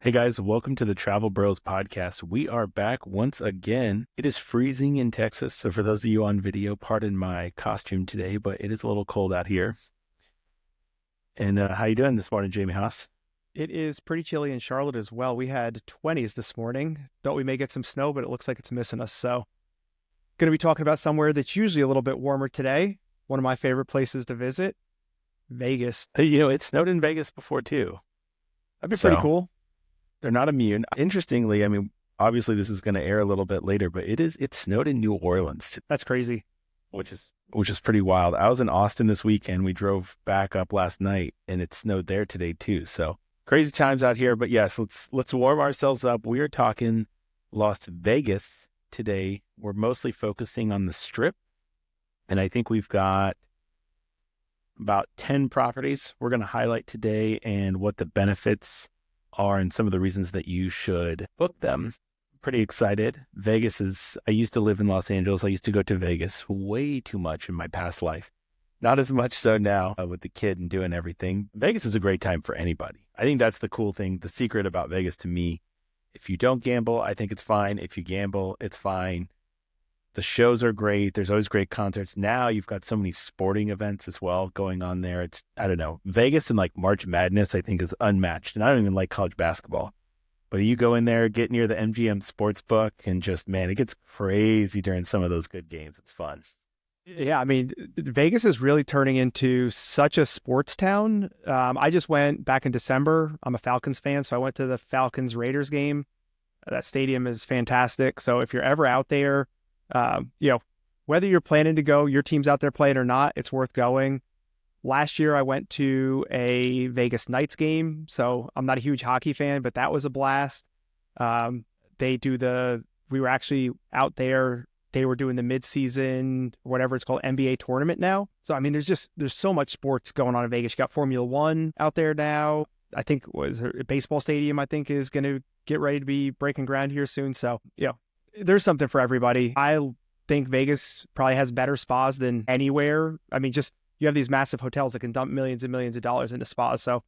Hey guys, welcome to the Travel Bros podcast. We are back once again. It is freezing in Texas, so for those of you on video, pardon my costume today, but it is a little cold out here. And how you doing this morning, Jamie Haas? It is pretty chilly in Charlotte as well. We had 20s this morning. Thought we may get some snow, but it looks like it's missing us. So, going to be talking about somewhere that's usually a little bit warmer today. One of my favorite places to visit, Vegas. Hey, it snowed in Vegas before too, That'd be pretty so cool. they're not immune. Interestingly, obviously this is going to air a little bit later, but it snowed in New Orleans, That's crazy. which is pretty wild. I was in Austin this weekend. We drove back up last night, and it snowed there today too. So crazy times out here. But yes, let's warm ourselves up. We are talking Las Vegas today. We're mostly focusing on the Strip, and I think we've got about 10 properties we're going to highlight today and what the benefits are and some of the reasons that you should book them. Pretty excited. I used to live in Los Angeles. I used to go to Vegas way too much in my past life. Not as much so now with the kid and doing everything. Vegas is a great time for anybody. I think that's the cool thing. The secret about Vegas to me, if you don't gamble, I think it's fine. If you gamble, it's fine. The shows are great. There's always great concerts. Now you've got so many sporting events as well going on there. I don't know. Vegas and like March Madness, I think, is unmatched. And I don't even like college basketball. But you go in there, get near the MGM Sportsbook, and just, man, it gets crazy during some of those good games. It's fun. Yeah, Vegas is really turning into such a sports town. I just went back in December. I'm a Falcons fan, so I went to the Falcons-Raiders game. That stadium is fantastic. So if you're ever out there, whether you're planning to go, your team's out there playing or not, it's worth going. Last year, I went to a Vegas Knights game, so I'm not a huge hockey fan, but that was a blast. We were actually out there. They were doing the mid-season, whatever it's called, NBA tournament now. So, there's so much sports going on in Vegas. You got Formula One out there now. I think a baseball stadium, I think, is going to get ready to be breaking ground here soon. So, there's something for everybody. I think Vegas probably has better spas than anywhere. You have these massive hotels that can dump millions and millions of dollars into spas. So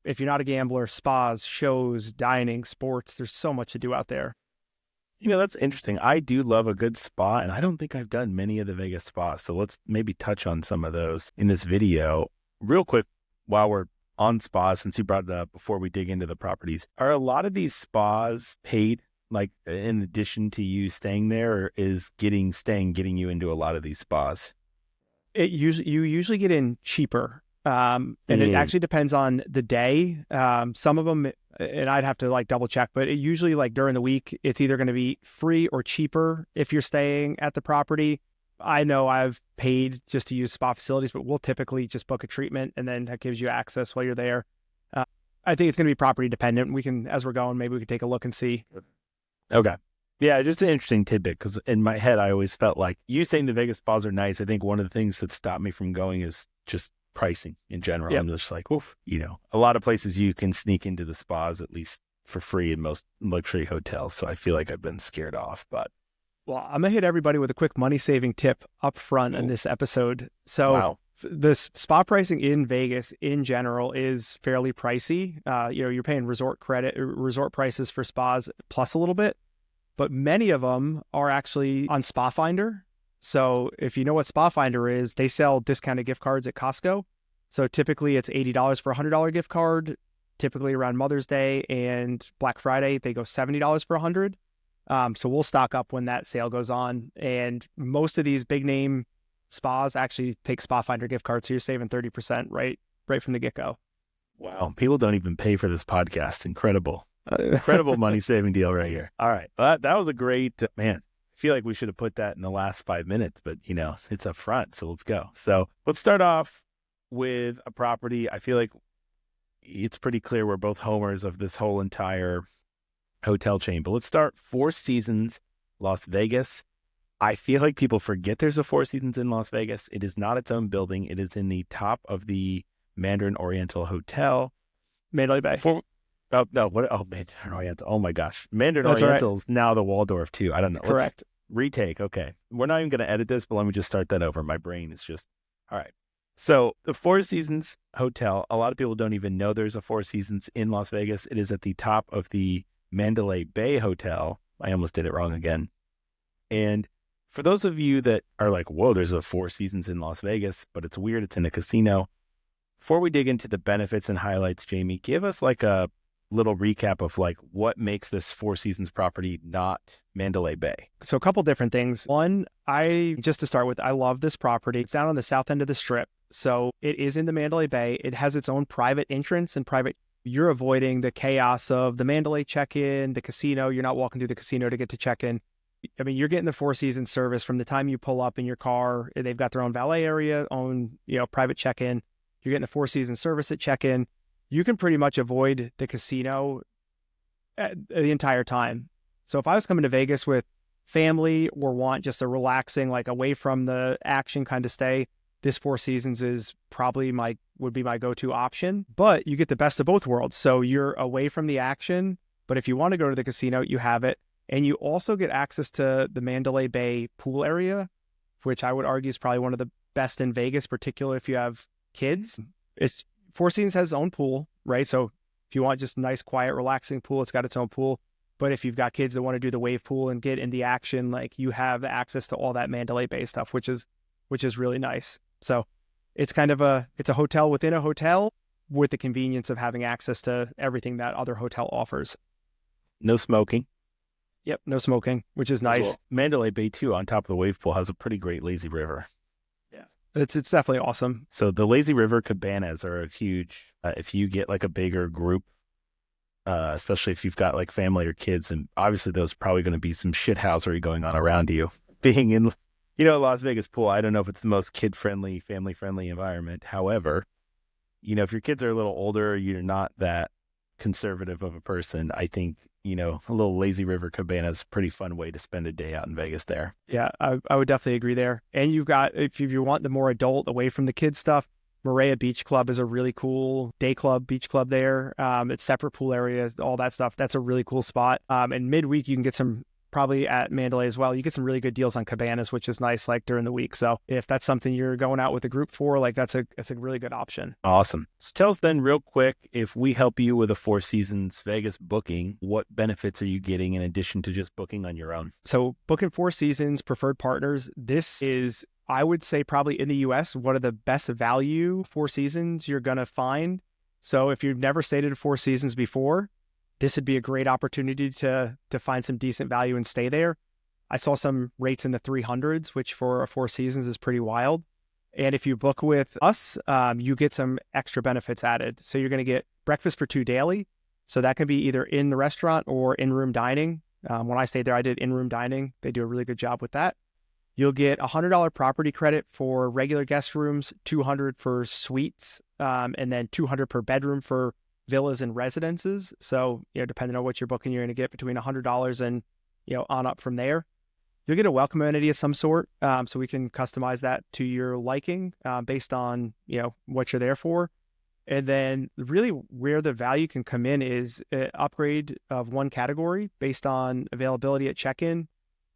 if you're not a gambler, spas, shows, dining, sports, there's so much to do out there. That's interesting. I do love a good spa, and I don't think I've done many of the Vegas spas. So let's maybe touch on some of those in this video. Real quick, while we're on spas, since you brought it up before we dig into the properties, are a lot of these spas paid, like in addition to you staying there, or is getting you into a lot of these spas? You usually get in cheaper, and it actually depends on the day. Some of them, and I'd have to double check, but it usually during the week, it's either going to be free or cheaper if you're staying at the property. I know I've paid just to use spa facilities, but we'll typically just book a treatment, and then that gives you access while you're there. I think it's going to be property dependent. We can, as we're going, maybe we can take a look and see. Okay. Yeah, just an interesting tidbit, because in my head, I always felt like you saying the Vegas spas are nice. I think one of the things that stopped me from going is just pricing in general. Yep. I'm just like, oof, a lot of places you can sneak into the spas, at least for free in most luxury hotels. So I feel like I've been scared off. But well, I'm going to hit everybody with a quick money-saving tip up front in this episode. So wow. The spa pricing in Vegas in general is fairly pricey. You're paying resort prices for spas plus a little bit. But many of them are actually on Spa Finder. So if you know what Spa Finder is, they sell discounted gift cards at Costco. So typically it's $80 for a $100 gift card. Typically around Mother's Day and Black Friday, they go $70 for $100. So we'll stock up when that sale goes on. And most of these big name spas actually take Spa Finder gift cards. So you're saving 30% right from the get-go. Wow. People don't even pay for this podcast. Incredible. Incredible money-saving deal right here. All right. Well, that was a great, man, I feel like we should have put that in the last 5 minutes, but, it's up front, so let's go. So let's start off with a property. I feel like it's pretty clear we're both homers of this whole entire hotel chain, but let's start Four Seasons, Las Vegas. I feel like people forget there's a Four Seasons in Las Vegas. It is not its own building. It is in the top of the Mandarin Oriental Hotel. Mandalay Bay. Oh, no. What? Oh, Mandarin Oriental. Oh, my gosh. Mandarin Oriental is now the Waldorf, too. I don't know. Correct. Retake. Okay. We're not even going to edit this, but let me just start that over. My brain is just, all right. So the Four Seasons Hotel, a lot of people don't even know there's a Four Seasons in Las Vegas. It is at the top of the Mandalay Bay Hotel. I almost did it wrong again. And for those of you that are like, whoa, there's a Four Seasons in Las Vegas, but it's weird, it's in a casino. Before we dig into the benefits and highlights, Jamie, give us like a little recap of like what makes this Four Seasons property not Mandalay Bay. So a couple different things. One, just to start with, I love this property. It's down on the south end of the Strip. So it is in the Mandalay Bay. It has its own private entrance and you're avoiding the chaos of the Mandalay check-in, the casino. You're not walking through the casino to get to check-in. I mean, you're getting the Four Seasons service from the time you pull up in your car. They've got their own valet area, own, private check-in. You're getting the Four Seasons service at check-in. You can pretty much avoid the casino the entire time. So if I was coming to Vegas with family or want just a relaxing, like away from the action kind of stay, this Four Seasons is probably would be my go-to option. But you get the best of both worlds. So you're away from the action, but if you want to go to the casino, you have it. And you also get access to the Mandalay Bay pool area, which I would argue is probably one of the best in Vegas, particularly if you have kids. Four Seasons has its own pool, right? So if you want just a nice, quiet, relaxing pool, it's got its own pool. But if you've got kids that want to do the wave pool and get in the action, like you have access to all that Mandalay Bay stuff, which is really nice. So it's kind of it's a hotel within a hotel with the convenience of having access to everything that other hotel offers. No smoking. Yep, no smoking, which is nice. Well, Mandalay Bay too, on top of the wave pool, has a pretty great lazy river. Yeah, it's definitely awesome. So the lazy river cabanas are a huge. If you get like a bigger group, especially if you've got like family or kids, and obviously there's probably going to be some shithousery going on around you. Being in, Las Vegas pool, I don't know if it's the most kid-friendly, family-friendly environment. However, if your kids are a little older, you're not that conservative of a person, I think, a little lazy river cabana is a pretty fun way to spend a day out in Vegas there. Yeah, I would definitely agree there. And you've got, if you want the more adult, away from the kid stuff, Maria Beach Club is a really cool day club, beach club there. It's separate pool area, all that stuff. That's a really cool spot. And midweek, you can get some, probably at Mandalay as well, you get some really good deals on cabanas, which is nice, like during the week. So if that's something you're going out with a group for, like that's a really good option. Awesome. So tell us then real quick, if we help you with a Four Seasons Vegas booking, what benefits are you getting in addition to just booking on your own? So booking Four Seasons preferred partners, this is, I would say probably in the US, one of the best value Four Seasons you're going to find. So if you've never stayed at a Four Seasons before, this would be a great opportunity to find some decent value and stay there. I saw some rates in the 300s, which for a Four Seasons is pretty wild. And if you book with us, you get some extra benefits added. So you're going to get breakfast for two daily. So that can be either in the restaurant or in-room dining. When I stayed there, I did in-room dining. They do a really good job with that. You'll get $100 property credit for regular guest rooms, $200 for suites, and then $200 per bedroom for villas and residences. So, depending on what you're booking, you're going to get between $100 and, on up from there. You'll get a welcome amenity of some sort. So we can customize that to your liking based on, what you're there for. And then really where the value can come in is an upgrade of one category based on availability at check-in.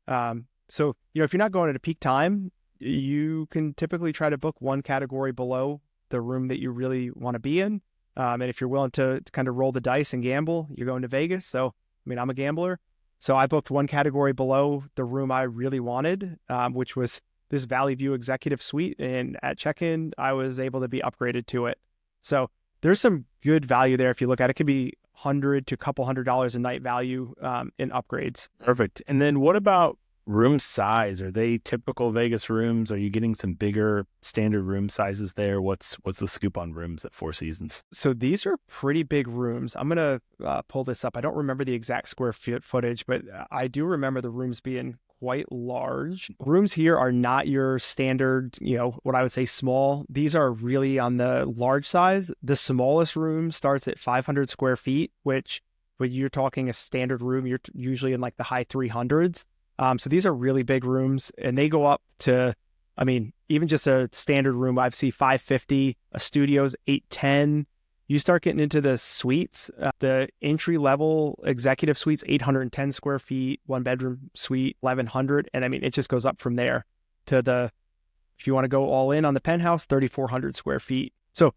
So, if you're not going at a peak time, you can typically try to book one category below the room that you really want to be in. And if you're willing to kind of roll the dice and gamble, you're going to Vegas. So, I'm a gambler. So I booked one category below the room I really wanted, which was this Valley View Executive Suite. And at check-in, I was able to be upgraded to it. So there's some good value there. If you look at it, it could be $100 to a couple $100 a night value in upgrades. Perfect. And then what about room size? Are they typical Vegas rooms? Are you getting some bigger standard room sizes there? What's the scoop on rooms at Four Seasons? So these are pretty big rooms. I'm going to pull this up. I don't remember the exact square foot footage, but I do remember the rooms being quite large. Rooms here are not your standard, what I would say small. These are really on the large size. The smallest room starts at 500 square feet, which when you're talking a standard room, you're usually in like the high 300s. So these are really big rooms, and they go up to, even just a standard room, I've seen 550, a studio's 810. You start getting into the suites, the entry-level executive suites, 810 square feet, one-bedroom suite, 1,100. And it just goes up from there to if If you want to go all in on the penthouse, 3,400 square feet. So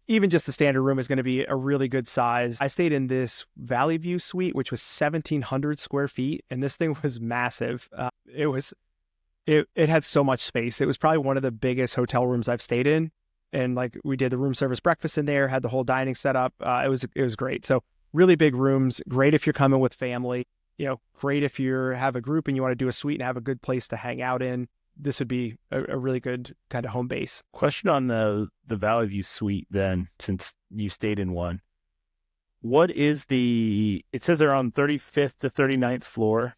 even just the standard room is going to be a really good size. I stayed in this Valley View suite, which was 1,700 square feet, and this thing was massive. It had so much space. It was probably one of the biggest hotel rooms I've stayed in. And like we did the room service breakfast in there, had the whole dining set up. It was great. So really big rooms, great if you're coming with family, great if you have a group and you want to do a suite and have a good place to hang out in. This would be a really good kind of home base. Question on the Valley View suite then, since you stayed in one. What is it says they're on 35th to 39th floor.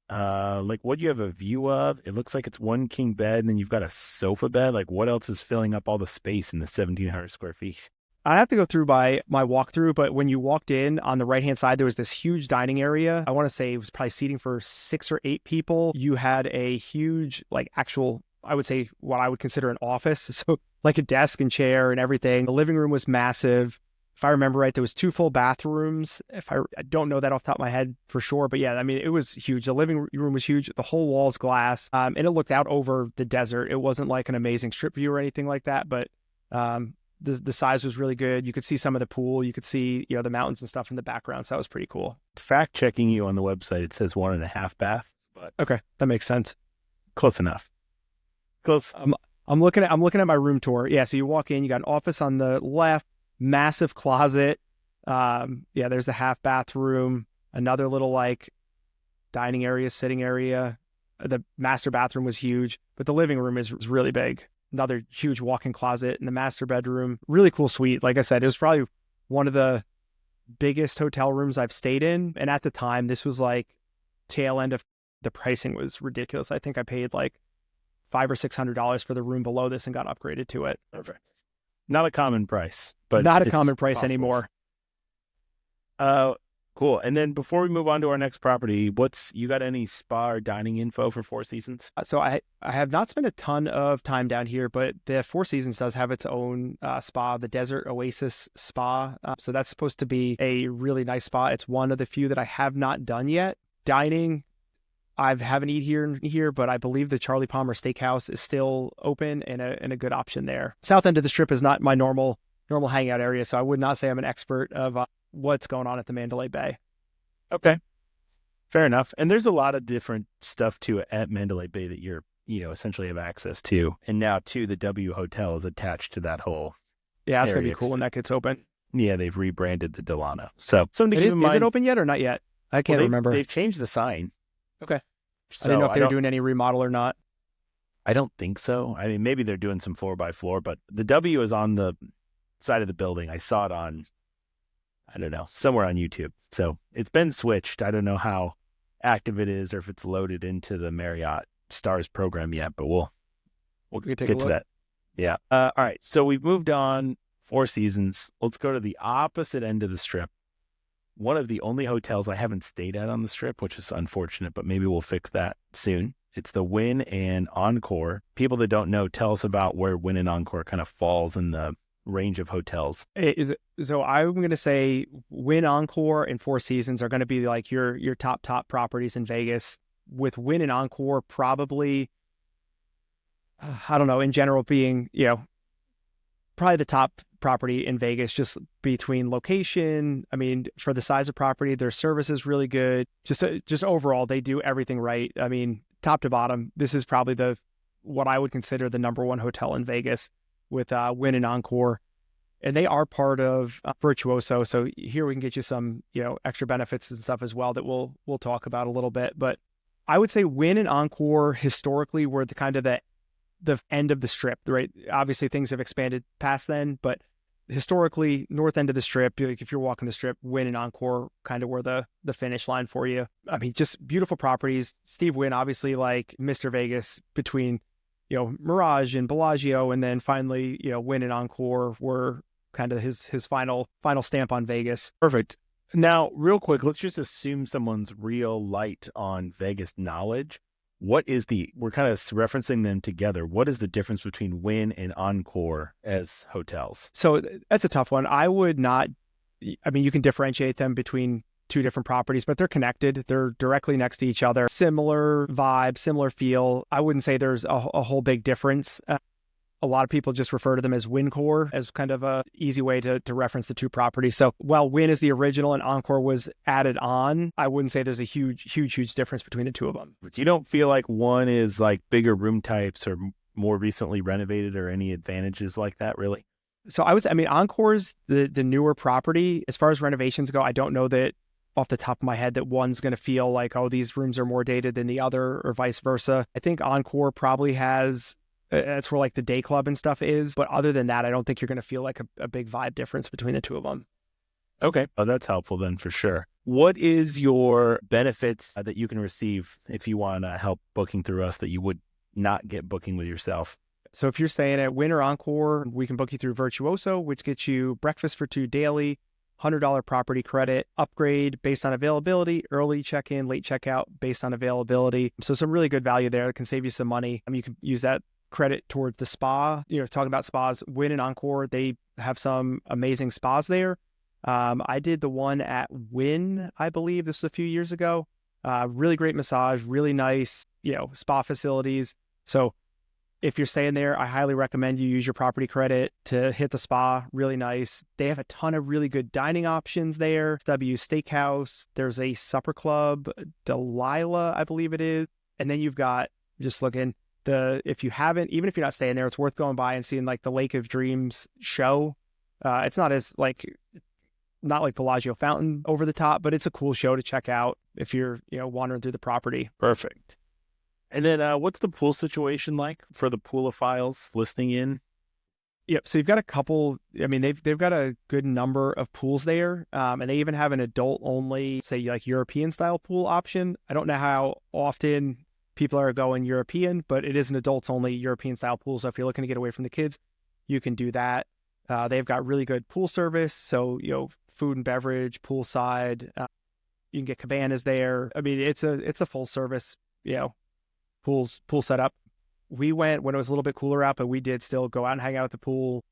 Like what do you have a view of? It looks like it's one king bed and then you've got a sofa bed. Like what else is filling up all the space in the 1,700 square feet? I have to go through by my walkthrough, but when you walked in on the right-hand side, there was this huge dining area. I want to say it was probably seating for 6 or 8 people. You had a huge, like actual, I would say what I would consider an office. So like a desk and chair and everything. The living room was massive. If I remember right, there was 2 full bathrooms. I don't know that off the top of my head for sure, but yeah, I mean, it was huge. The living room was huge. The whole wall's glass, and it looked out over the desert. It wasn't like an amazing strip view or anything like that, but the size was really good. You could see some of the pool. You could see, the mountains and stuff in the background. So that was pretty cool. Fact checking you on the website, it says 1.5 bath, but okay, that makes sense. Close enough. Close. I'm looking at my room tour. Yeah, so you walk in, you got an office on the left, massive closet. There's the half bathroom, another little like dining area, sitting area. The master bathroom was huge, but the living room is really big. Another huge walk-in closet in the master bedroom. Really cool suite. Like I said, it was probably one of the biggest hotel rooms I've stayed in. And at the time, this was like tail end of the pricing was ridiculous. I think I paid like $500 or $600 for the room below this and got upgraded to it. Perfect. Not a common price, but not a common price possible. Anymore. Cool. And then before we move on to our next property, you got any spa or dining info for Four Seasons? So I have not spent a ton of time down here, but the Four Seasons does have its own spa, the Desert Oasis Spa. So that's supposed to be a really nice spa. It's one of the few that I have not done yet. Dining, I haven't eaten here, but I believe the Charlie Palmer Steakhouse is still open and a good option there. South end of the Strip is not my normal hangout area, so I would not say I'm an expert of what's going on at the Mandalay Bay. Okay. Fair enough. And there's a lot of different stuff too at Mandalay Bay that you're, essentially have access to. And now too, the W Hotel is attached to that whole Yeah, it's going to area. be cool when that gets open. Yeah, they've rebranded the Delano. So something to keep in mind. Is it open yet or not yet? I can't remember. They've changed the sign. Okay. So I didn't know if they were doing any remodel or not. I don't think so. I mean, maybe they're doing some floor by floor, but the W is on the side of the building. I saw it on, I don't know, somewhere on YouTube. So it's been switched. I don't know how active it is or if it's loaded into the Marriott Stars program yet, but we'll get to that. Yeah. All right. So we've moved on. Four Seasons. Let's go to the opposite end of the Strip. One of the only hotels I haven't stayed at on the Strip, which is unfortunate, but maybe we'll fix that soon. It's the Wynn and Encore. People that don't know, tell us about where Wynn and Encore kind of falls in the range of hotels. So I'm going to say Wynn, Encore, and Four Seasons are going to be like your top properties in Vegas. With Wynn and Encore probably, I don't know, in general being, probably the top property in Vegas, just between location. I mean, for the size of property, their service is really good. Just overall, they do everything right. I mean, top to bottom, this is probably what I would consider the number one hotel in Vegas with Wynn and Encore. And they are part of Virtuoso. So here we can get you some, extra benefits and stuff as well that we'll talk about a little bit. But I would say Wynn and Encore historically were the kind of the end of the Strip, right? Obviously things have expanded past then, but historically north end of the Strip, like if you're walking the Strip, Wynn and Encore kind of were the finish line for you. I mean, just beautiful properties. Steve Wynn, obviously like Mr. Vegas between, Mirage and Bellagio. And then finally, Wynn and Encore were kind of his final stamp on Vegas. Perfect. Now, real quick, let's just assume someone's real light on Vegas knowledge. We're kind of referencing them together. What is the difference between Wynn and Encore as hotels? So that's a tough one. I would not, I mean, you can differentiate them between two different properties, but they're connected. They're directly next to each other. Similar vibe, similar feel. I wouldn't say there's a whole big difference. A lot of people just refer to them as Encore as kind of a easy way to reference the two properties. So while Wynn is the original and Encore was added on, I wouldn't say there's a huge difference between the two of them. But you don't feel like one is like bigger room types or more recently renovated or any advantages like that, really? So Encore's the newer property. As far as renovations go, I don't know that off the top of my head that one's going to feel like, oh, these rooms are more dated than the other or vice versa. I think Encore probably has, that's where like the day club and stuff is. But other than that, I don't think you're going to feel like a big vibe difference between the two of them. Okay. Oh, that's helpful then for sure. What is your benefits that you can receive if you want to help booking through us that you would not get booking with yourself? So if you're staying at Wynn or Encore, we can book you through Virtuoso, which gets you breakfast for two daily, $100 property credit, upgrade based on availability, early check-in, late checkout based on availability. So some really good value there that can save you some money. You can use that credit towards the spa. Talking about spas, Wynn and Encore, they have some amazing spas there. I did the one at Wynn, I believe this was a few years ago. Really great massage, really nice, spa facilities. So if you're staying there, I highly recommend you use your property credit to hit the spa. Really nice. They have a ton of really good dining options there. W Steakhouse. There's a supper club, Delilah, I believe it is. And then you've got, just looking, if you haven't, even if you're not staying there, it's worth going by and seeing like the Lake of Dreams show. It's not as not like Bellagio Fountain over the top, but it's a cool show to check out if you're, wandering through the property. Perfect. And then what's the pool situation like for the poolophiles listening in? Yep. So you've got a couple, they've got a good number of pools there. And they even have an adult only, say like European style pool option. I don't know how often people are going European, but it is an adults only European style pool. So if you're looking to get away from the kids, you can do that. They've got really good pool service. So, food and beverage, poolside, you can get cabanas there. It's a full service, pool setup. We went when it was a little bit cooler out, but we did still go out and hang out at the pool.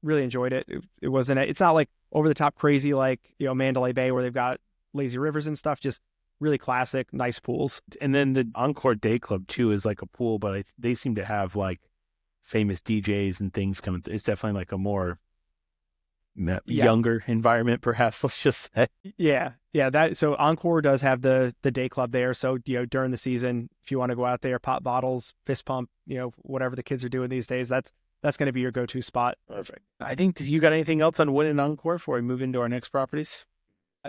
Really enjoyed it. It's not like over the top crazy like, Mandalay Bay where they've got lazy rivers and stuff, just really classic, nice pools. And then the Encore Day Club too is like a pool, but they seem to have like famous DJs and things coming through. It's definitely like a more younger environment, perhaps. Let's just say. Yeah. So Encore does have the day club there. So during the season, if you want to go out there, pop bottles, fist pump, whatever the kids are doing these days, that's going to be your go-to spot. Perfect. I think, you got anything else on Wynn and Encore before we move into our next properties?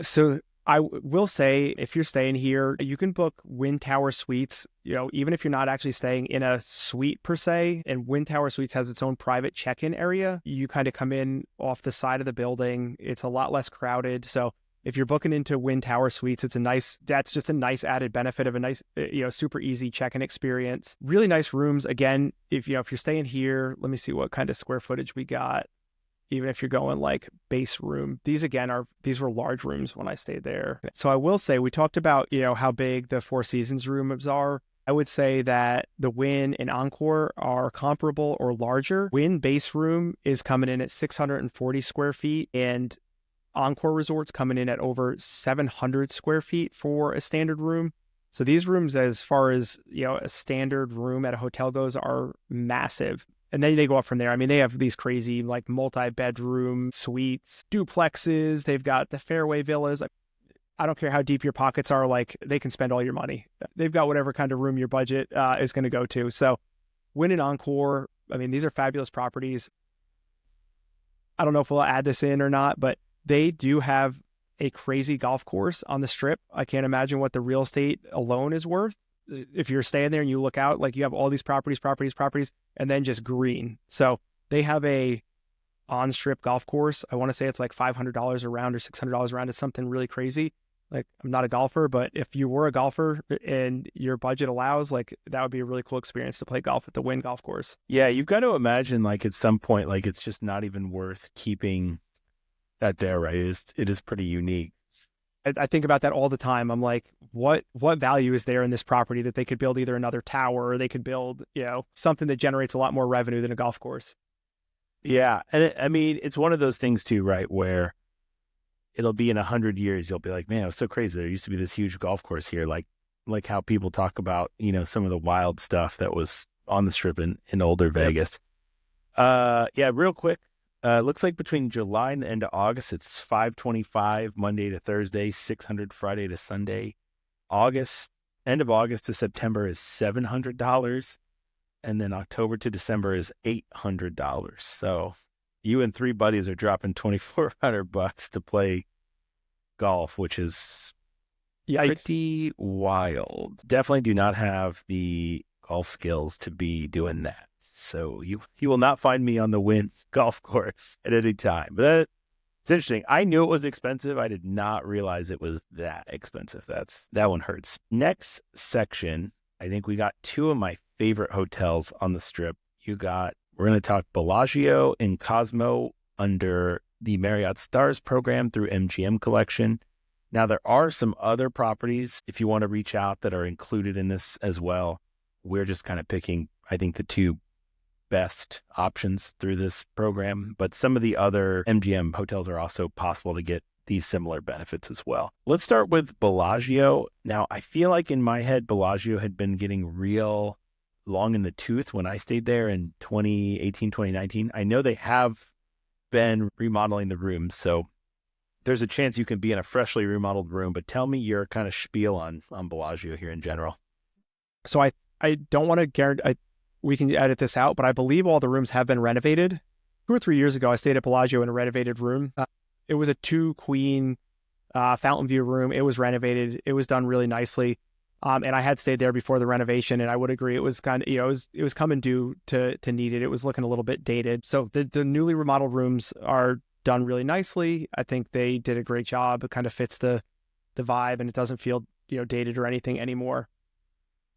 So I will say, if you're staying here, you can book Wynn Tower Suites, even if you're not actually staying in a suite per se. And Wynn Tower Suites has its own private check-in area. You kind of come in off the side of the building. It's a lot less crowded. So if you're booking into Wynn Tower Suites, that's just a nice added benefit of a nice, super easy check-in experience. Really nice rooms. Again, if you're staying here, let me see what kind of square footage we got. Even if you're going like base room, these were large rooms when I stayed there. So I will say, we talked about, how big the Four Seasons rooms are. I would say that the Wynn and Encore are comparable or larger. Wynn base room is coming in at 640 square feet and Encore Resort's coming in at over 700 square feet for a standard room. So these rooms, as far as, a standard room at a hotel goes, are massive. And then they go up from there. They have these crazy like multi-bedroom suites, duplexes. They've got the fairway villas. I don't care how deep your pockets are. Like, they can spend all your money. They've got whatever kind of room your budget is going to go to. So Wynn and Encore, these are fabulous properties. I don't know if we'll add this in or not, but they do have a crazy golf course on the Strip. I can't imagine what the real estate alone is worth. If you're staying there and you look out, like, you have all these properties, and then just green. So they have a on-strip golf course. I want to say it's like $500 a round or $600 a round. It's something really crazy. Like, I'm not a golfer, but if you were a golfer and your budget allows, like, that would be a really cool experience to play golf at the Wynn golf course. Yeah, you've got to imagine, like, at some point, like, it's just not even worth keeping that there, right? It is pretty unique. I think about that all the time. I'm like, what value is there in this property that they could build either another tower or they could build, something that generates a lot more revenue than a golf course? Yeah. And it's one of those things too, right? Where it'll be in 100 years. You'll be like, man, it was so crazy. There used to be this huge golf course here. Like how people talk about, some of the wild stuff that was on the strip in older Vegas. Yeah, real quick. Looks like between July and the end of August, it's $525 Monday to Thursday, $600 Friday to Sunday. End of August to September is $700, and then October to December is $800. So you and three buddies are dropping $2,400 to play golf, which is pretty wild. Definitely do not have the golf skills to be doing that. So you will not find me on the Wynn golf course at any time. But it's interesting. I knew it was expensive. I did not realize it was that expensive. That one hurts. Next section, I think we got two of my favorite hotels on the strip. We're going to talk Bellagio and Cosmo under the Marriott Stars program through MGM Collection. Now, there are some other properties, if you want to reach out, that are included in this as well. We're just kind of picking, I think, the two best options through this program, but some of the other MGM hotels are also possible to get these similar benefits as well. Let's start with Bellagio. Now, I feel like in my head, Bellagio had been getting real long in the tooth when I stayed there in 2018, 2019. I know they have been remodeling the rooms, so there's a chance you can be in a freshly remodeled room, but tell me your kind of spiel on Bellagio here in general. So I don't want to guarantee, we can edit this out, but I believe all the rooms have been renovated. 2 or 3 years ago, I stayed at Bellagio in a renovated room. It was a 2-queen fountain view room. It was renovated. It was done really nicely. And I had stayed there before the renovation, and I would agree it was kind of, it was coming due to need it. It was looking a little bit dated. So the newly remodeled rooms are done really nicely. I think they did a great job. It kind of fits the vibe, and it doesn't feel dated or anything anymore.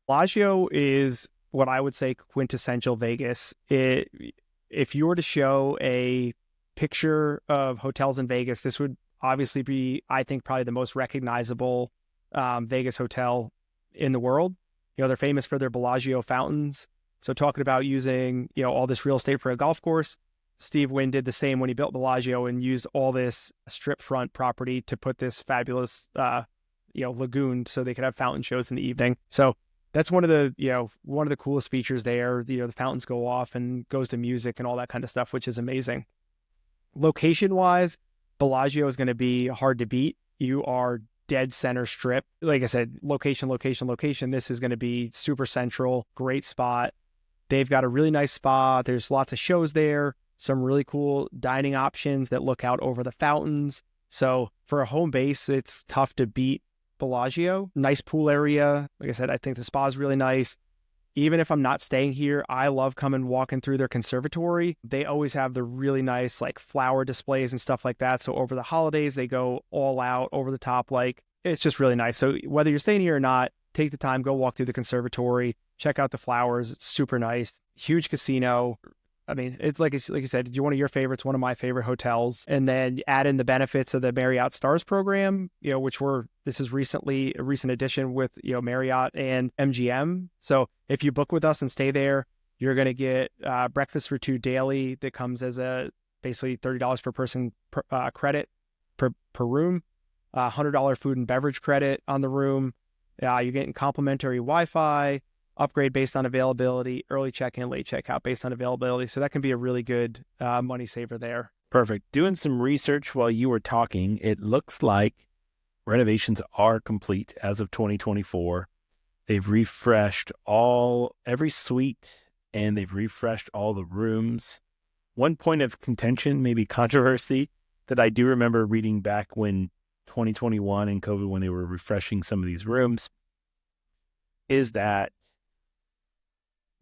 Bellagio is what I would say quintessential Vegas. If you were to show a picture of hotels in Vegas, this would obviously be, I think, probably the most recognizable Vegas hotel in the world. They're famous for their Bellagio fountains. So talking about using, all this real estate for a golf course, Steve Wynn did the same when he built Bellagio and used all this strip front property to put this fabulous, lagoon so they could have fountain shows in the evening. So that's one of the coolest features there. The fountains go off and goes to music and all that kind of stuff, which is amazing. Location wise, Bellagio is going to be hard to beat. You are dead center strip. Like I said, location. This is going to be super central, great spot. They've got a really nice spa. There's lots of shows there, some really cool dining options that look out over the fountains. So for a home base, it's tough to beat Bellagio. Nice pool area. Like I said, I think the spa is really nice. Even if I'm not staying here, I love coming walking through their conservatory. They always have the really nice flower displays and stuff like that. So over the holidays, they go all out, over the top. It's just really nice. So whether you're staying here or not, take the time, go walk through the conservatory, check out the flowers. It's super nice. Huge casino. I mean, it's like you said, it's one of your favorites, one of my favorite hotels. And then add in the benefits of the Marriott Stars program, this is a recent addition with, Marriott and MGM. So if you book with us and stay there, you're going to get breakfast for 2 daily that comes as basically $30 per person credit per room, $100 food and beverage credit on the room. You're getting complimentary Wi-Fi, upgrade based on availability, early check-in, late check-out based on availability. So that can be a really good money saver there. Perfect. Doing some research while you were talking, it looks like renovations are complete as of 2024. They've refreshed every suite, and they've refreshed all the rooms. One point of contention, maybe controversy, that I do remember reading back when 2021 and COVID, when they were refreshing some of these rooms, is that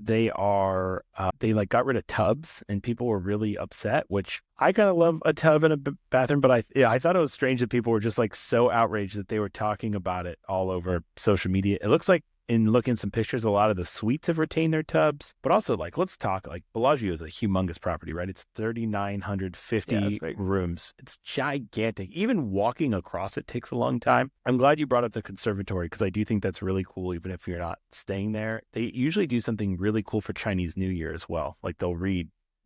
they got rid of tubs, and people were really upset, which I kind of love a tub in a bathroom, but I thought it was strange that people were just so outraged that they were talking about it all over social media. It looks like, in looking at some pictures, a lot of the suites have retained their tubs, but also let's talk, Bellagio is a humongous property, right? It's 3,950 rooms. It's gigantic. Even walking across it takes a long time. I'm glad you brought up the conservatory, because I do think that's really cool, even if you're not staying there. They usually do something really cool for Chinese New Year as well. They'll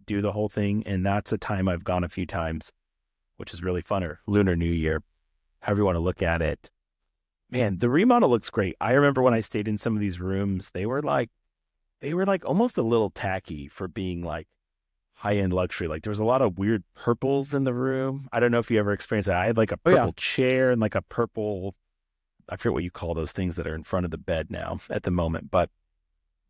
do the whole thing, and that's a time I've gone a few times which is really fun, or Lunar New Year, however you want to look at it. Man, the remodel looks great. I remember when I stayed in some of these rooms, they were like almost a little tacky for being like high-end luxury. Like there was a lot of weird purples in the room. I don't know if you ever experienced that. I had like a purple chair and like a purple, I forget what you call those things that are in front of the bed now at the moment, but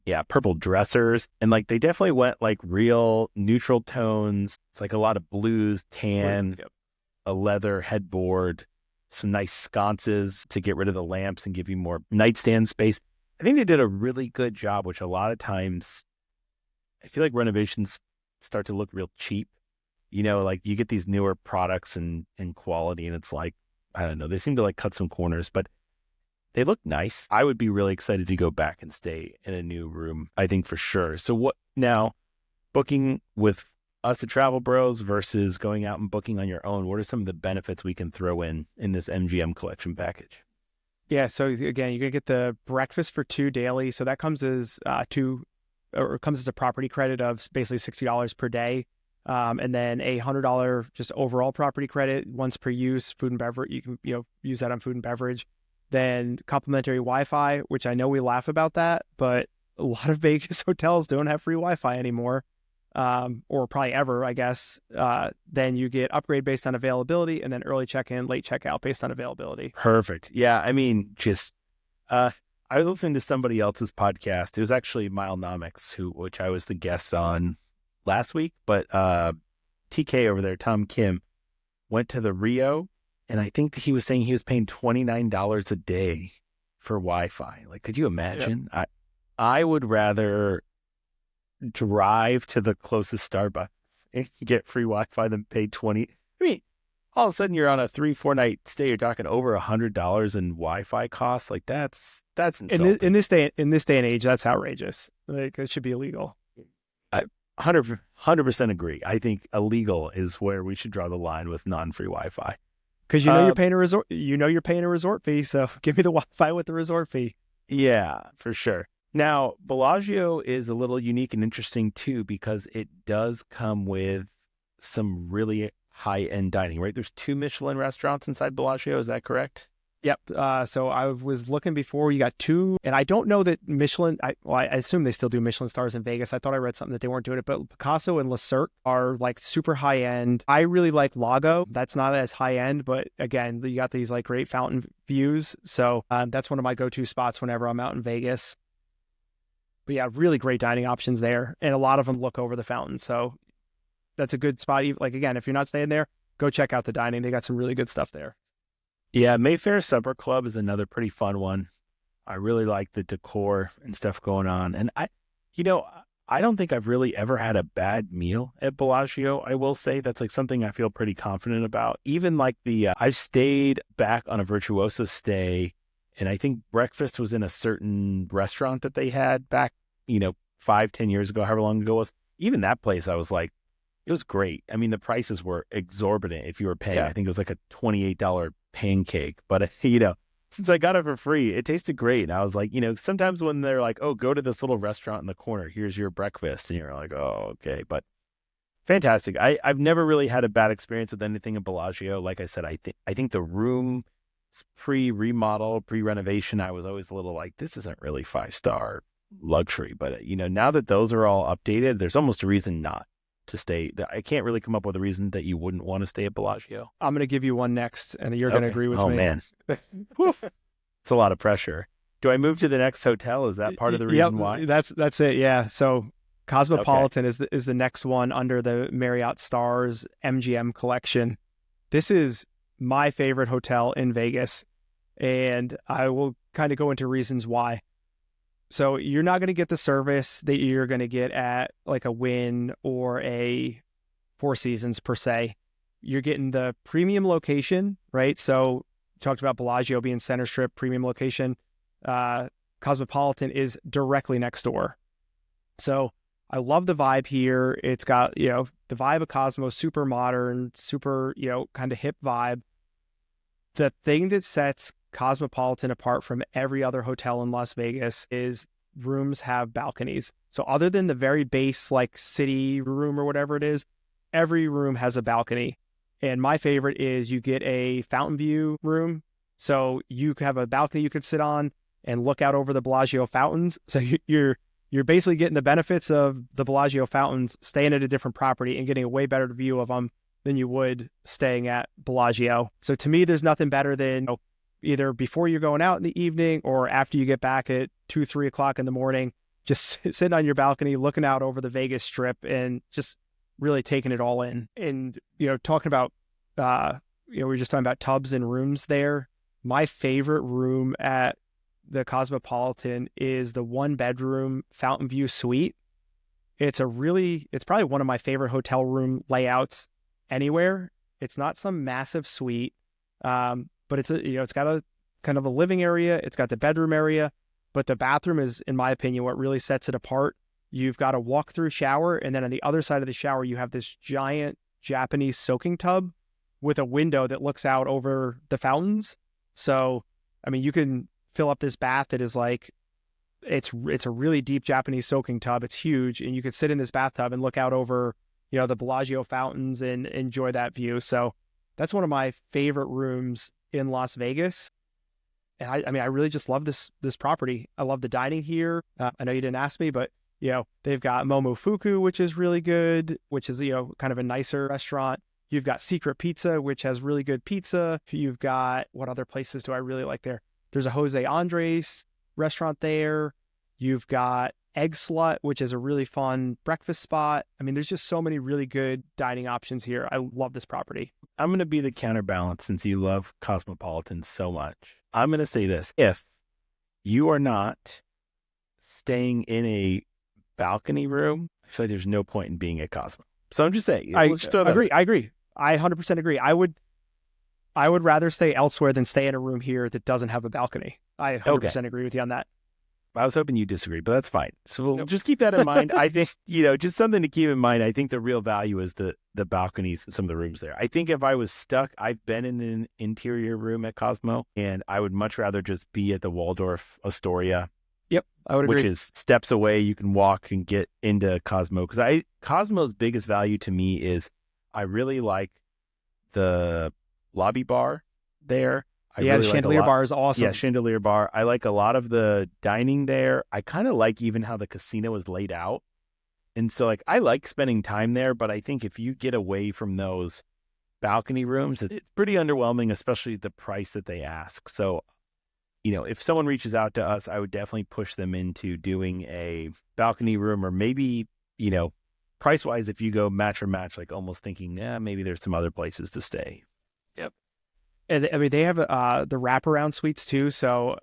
yeah, purple dressers. And like they definitely went like real neutral tones. It's like a lot of blues, tan, a leather headboard, some nice sconces to get rid of the lamps and give you more nightstand space. I think they did a really good job, which a lot of times I feel like renovations start to look real cheap. You know, like you get these newer products and quality, and it's like, I don't know, they seem to like cut some corners, but they look nice. I would be really excited to go back and stay in a new room, I think for sure. So what now, booking with us at Travel Bros versus going out and booking on your own, what are some of the benefits we can throw in this MGM collection package? Yeah, so again, you're gonna get the breakfast for 2 daily. So that comes as comes as a property credit of basically $60 per day, and then a $100 just overall property credit once per use. Food and beverage, you can use that on food and beverage. Then complimentary Wi-Fi, which I know we laugh about that, but a lot of Vegas hotels don't have free Wi-Fi anymore, or probably ever, I guess. Then you get upgrade based on availability, and then early check-in, late check-out based on availability. Perfect. Yeah, I mean, just I was listening to somebody else's podcast. It was actually Milenomics, which I was the guest on last week, but TK over there, Tom Kim, went to the Rio, and I think he was saying he was paying $29 a day for Wi-Fi. Like, could you imagine? Yep. I would rather drive to the closest Starbucks and get free Wi-Fi than pay $20. I mean, all of a sudden you're on a 3-4 night stay, you're talking over $100 in Wi-Fi costs. Like that's insulting. In this day and age, that's outrageous. Like it should be illegal. I 100% agree. I think illegal is where we should draw the line with non-free Wi-Fi. Because you're paying a resort. You're paying a resort fee. So give me the Wi-Fi with the resort fee. Yeah, for sure. Now, Bellagio is a little unique and interesting too, because it does come with some really high-end dining, right? There's 2 Michelin restaurants inside Bellagio. Is that correct? Yep. So I was looking before. You got 2, and I don't know that Michelin. I assume they still do Michelin stars in Vegas. I thought I read something that they weren't doing it, but Picasso and Le Cirque are like super high end. I really like Lago. That's not as high end, but again, you got these like great fountain views. So that's one of my go-to spots whenever I'm out in Vegas. But yeah, really great dining options there, and a lot of them look over the fountain. So that's a good spot. Like again, if you're not staying there, go check out the dining. They got some really good stuff there. Yeah, Mayfair Supper Club is another pretty fun one. I really like the decor and stuff going on. And I don't think I've really ever had a bad meal at Bellagio. I will say that's like something I feel pretty confident about. Even like I've stayed back on a Virtuoso stay, and I think breakfast was in a certain restaurant that they had back, 5-10 years ago, however long ago it was. Even that place, I was like, it was great. I mean, the prices were exorbitant if you were paying. Yeah. I think it was like a $28 pancake. But, since I got it for free, it tasted great. And I was like, sometimes when they're like, oh, go to this little restaurant in the corner, here's your breakfast. And you're like, oh, okay. But fantastic. I've never really had a bad experience with anything at Bellagio. Like I said, I think the room pre-remodel, pre-renovation, I was always a little like, this isn't really 5-star luxury. But, now that those are all updated, there's almost a reason not to stay. I can't really come up with a reason that you wouldn't want to stay at Bellagio. I'm going to give you one next, and you're going to agree with me. Oh, man. It's a lot of pressure. Do I move to the next hotel? Is that part of the reason why? That's it, yeah. So Cosmopolitan is the next one under the Marriott Stars MGM collection. This is my favorite hotel in Vegas, and I will kind of go into reasons why. So you're not going to get the service that you're going to get at like a Wynn or a Four Seasons per se. You're getting the premium location, right? So you talked about Bellagio being center strip, premium location. Cosmopolitan is directly next door. So I love the vibe here. It's got, the vibe of Cosmo, super modern, super, kind of hip vibe. The thing that sets Cosmopolitan apart from every other hotel in Las Vegas is rooms have balconies. So other than the very base like city room or whatever it is, every room has a balcony. And my favorite is you get a fountain view room. So you have a balcony you could sit on and look out over the Bellagio fountains. So you're basically getting the benefits of the Bellagio fountains, staying at a different property and getting a way better view of them than you would staying at Bellagio. So to me, there's nothing better than either before you're going out in the evening or after you get back at 2, 3 o'clock in the morning, just sitting on your balcony, looking out over the Vegas Strip and just really taking it all in. And, talking about, we were just talking about tubs and rooms there. My favorite room at the Cosmopolitan is the 1-bedroom fountain view suite. It's probably one of my favorite hotel room layouts anywhere. It's not some massive suite, but it's got a kind of a living area. It's got the bedroom area, but the bathroom is, in my opinion, what really sets it apart. You've got a walk-through shower, and then on the other side of the shower, you have this giant Japanese soaking tub with a window that looks out over the fountains. So, you can fill up this bath that is like, it's a really deep Japanese soaking tub. It's huge, and you could sit in this bathtub and look out over, the Bellagio fountains and enjoy that view. So that's one of my favorite rooms in Las Vegas. And I really just love this property. I love the dining here. I know you didn't ask me, but they've got Momofuku, which is really good, which is, kind of a nicer restaurant. You've got Secret Pizza, which has really good pizza. You've got, what other places do I really like there? There's a Jose Andres restaurant there. You've got Egg Slut, which is a really fun breakfast spot. There's just so many really good dining options here. I love this property. I'm going to be the counterbalance since you love Cosmopolitan so much. I'm going to say this. If you are not staying in a balcony room, I feel like there's no point in being at Cosmo. So I'm just saying. I agree. I 100% agree. I would rather stay elsewhere than stay in a room here that doesn't have a balcony. I 100% agree with you on that. I was hoping you disagree, but that's fine. So we'll just keep that in mind. I think, just something to keep in mind. I think the real value is the balconies and some of the rooms there. I think if I was stuck, I've been in an interior room at Cosmo, and I would much rather just be at the Waldorf Astoria. Yep, I would agree. Which is steps away. You can walk and get into Cosmo. Because Cosmo's biggest value to me is I really like the lobby bar there. The chandelier bar is awesome. Yeah, chandelier bar. I like a lot of the dining there. I kind of like even how the casino is laid out. And so I like spending time there, but I think if you get away from those balcony rooms, it's pretty underwhelming, especially the price that they ask. So, if someone reaches out to us, I would definitely push them into doing a balcony room, or maybe, price-wise, if you go match or match, almost thinking, maybe there's some other places to stay. Yep. And they have the wraparound suites too. So,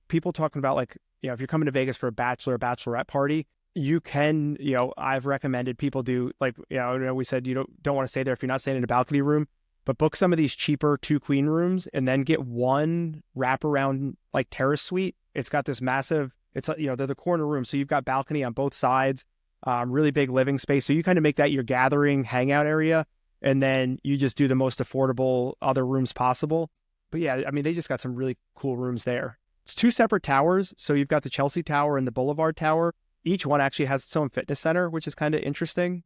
people talking about if you're coming to Vegas for a bachelor or bachelorette party, you can, I've recommended people do we said you don't want to stay there if you're not staying in a balcony room, but book some of these cheaper 2-queen rooms and then get one wraparound terrace suite. It's got this massive, they're the corner room. So you've got balcony on both sides, really big living space. So you kind of make that your gathering hangout area. And then you just do the most affordable other rooms possible. But yeah, they just got some really cool rooms there. It's 2 separate towers. So you've got the Chelsea Tower and the Boulevard Tower. Each one actually has its own fitness center, which is kind of interesting.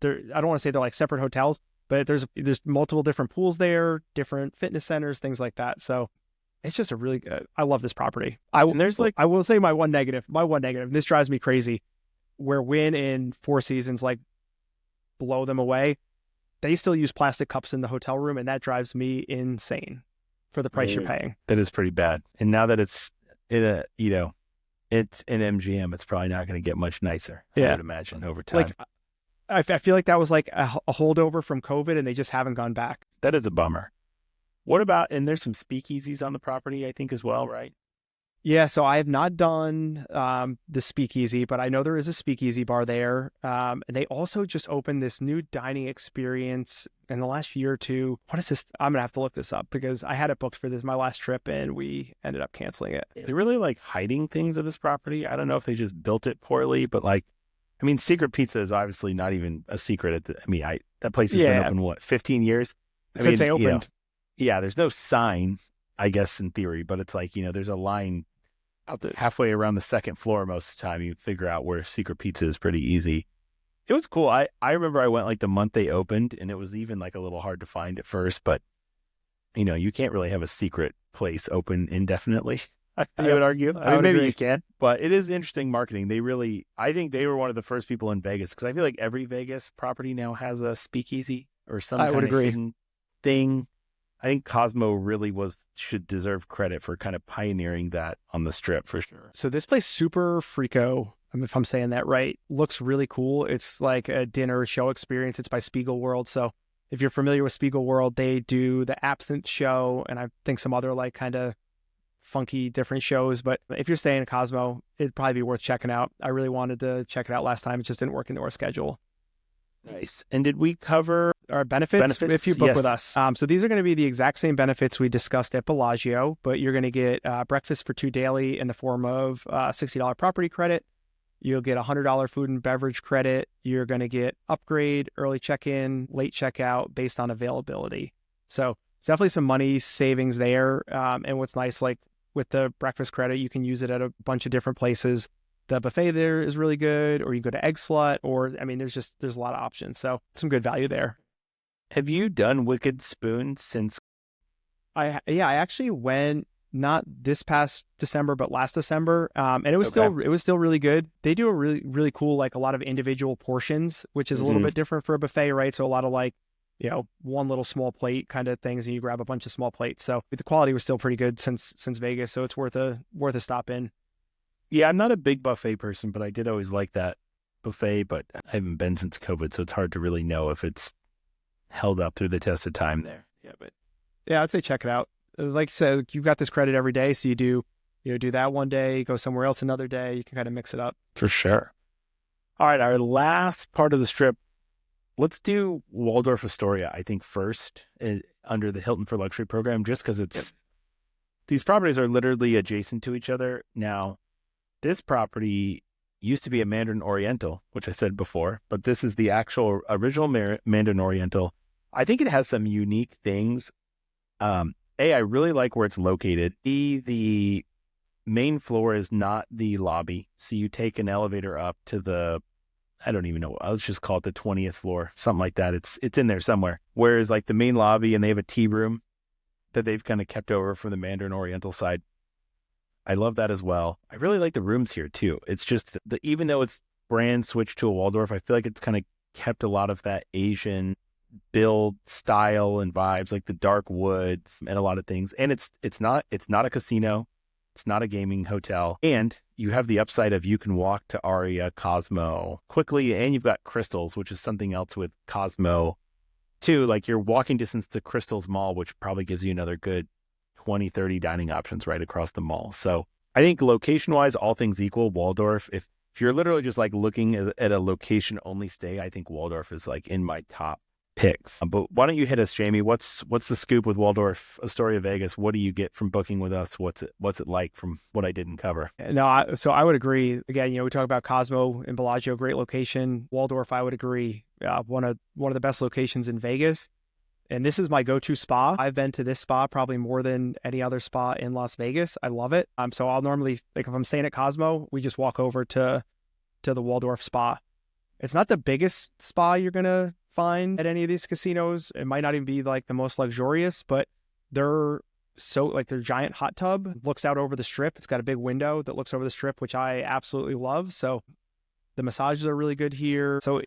I don't want to say they're like separate hotels, but there's multiple different pools there, different fitness centers, things like that. So it's just a really good, I love this property. I will say my one negative, this drives me crazy, where Wynn in Four Seasons blow them away. They still use plastic cups in the hotel room, and that drives me insane for the price you're paying. That is pretty bad. And now that it's in it's an MGM, it's probably not going to get much nicer. I would imagine over time. I feel like that was a holdover from COVID, and they just haven't gone back. That is a bummer. What about, and there's some speakeasies on the property, I think, as well, right? Yeah, so I have not done the speakeasy, but I know there is a speakeasy bar there. And they also just opened this new dining experience in the last year or two. What is this? I'm going to have to look this up because I had it booked for my last trip and we ended up canceling it. They really hiding things at this property. I don't know if they just built it poorly, but Secret Pizza is obviously not even a secret. That place has been open, 15 years? Since they opened. There's no sign, I guess, in theory, but it's there's a line halfway around the second floor most of the time. You figure out where Secret Pizza is pretty easy. It was cool. I remember I went like the month they opened, and it was even like a little hard to find at first, but you can't really have a secret place open indefinitely. I Yep, would argue. I I mean, would maybe you agree. can, but it is interesting marketing. I think they were one of the first people in Vegas, because I feel like every Vegas property now has a speakeasy or some I would kind of agree. hidden thing. I think Cosmo really should deserve credit for kind of pioneering that on the Strip for sure. So this place, Super Frico, if I'm saying that right, looks really cool. It's like a dinner show experience. It's by Spiegel World. So if you're familiar with Spiegel World, they do the Absinthe show, and I think some other like kind of funky different shows. But if you're staying at Cosmo, it'd probably be worth checking out. I really wanted to check it out last time. It just didn't work into our schedule. Nice. And did we cover Our benefits if you book with us. So these are going to be the exact same benefits we discussed at Bellagio, but you're going to get breakfast for 2 daily in the form of $60 property credit. You'll get $100 food and beverage credit. You're going to get upgrade, early check-in, late checkout based on availability. So it's definitely some money savings there. And what's nice, like with the breakfast credit, you can use it at a bunch of different places. The buffet there is really good, or you go to Egg Slut, or I mean, there's a lot of options. So some good value there. Have you done Wicked Spoon since? I actually went not this past December, but last December. And it was still really good. They do a really, really cool, like a lot of individual portions, which is a little bit different for a buffet, right? So a lot of like, one little small plate kind of things, and you grab a bunch of small plates. So the quality was still pretty good since Vegas. So it's worth a stop in. Yeah, I'm not a big buffet person, but I did always like that buffet, but I haven't been since COVID, so it's hard to really know if it's held up through the test of time there. Yeah, I'd say check it out. Like you said, you've got this credit every day, so you do that one day, go somewhere else another day. You can kind of mix it up. For sure. All right, our last part of the Strip. Let's do Waldorf Astoria, I think, first under the Hilton for Luxury program, just because these properties are literally adjacent to each other. Now, this property used to be a Mandarin Oriental, which I said before, but this is the actual original Mandarin Oriental. I think it has some unique things. I really like where it's located. The main floor is not the lobby. So you take an elevator up to I don't even know. Let's just call it the 20th floor, something like that. It's in there somewhere. Whereas like the main lobby, and they have a tea room that they've kind of kept over from the Mandarin Oriental side. I love that as well. I really like the rooms here too. It's just even though it's brand switched to a Waldorf, I feel like it's kind of kept a lot of that Asian build style and vibes, like the dark woods and a lot of things. And it's not a casino. It's not a gaming hotel. And you have the upside of you can walk to Aria, Cosmo quickly, and you've got Crystals, which is something else with Cosmo too. Like you're walking distance to Crystals Mall, which probably gives you another good 20, 30 dining options right across the mall. So I think location-wise, all things equal, Waldorf, if you're literally just like looking at a location-only stay, I think Waldorf is like in my top picks. But why don't you hit us, Jamie? What's the scoop with Waldorf Astoria Vegas? What do you get from booking with us? What's it like from what I didn't cover? No, so I would agree. Again, we talk about Cosmo and Bellagio, great location. Waldorf, I would agree, one of the best locations in Vegas. And this is my go-to spa. I've been to this spa probably more than any other spa in Las Vegas. I love it. So I'll normally, like if I'm staying at Cosmo, we just walk over to the Waldorf spa. It's not the biggest spa you're going to find at any of these casinos. It might not even be like the most luxurious, but they're their giant hot tub looks out over the Strip. It's got a big window that looks over the Strip, which I absolutely love. So the massages are really good here. So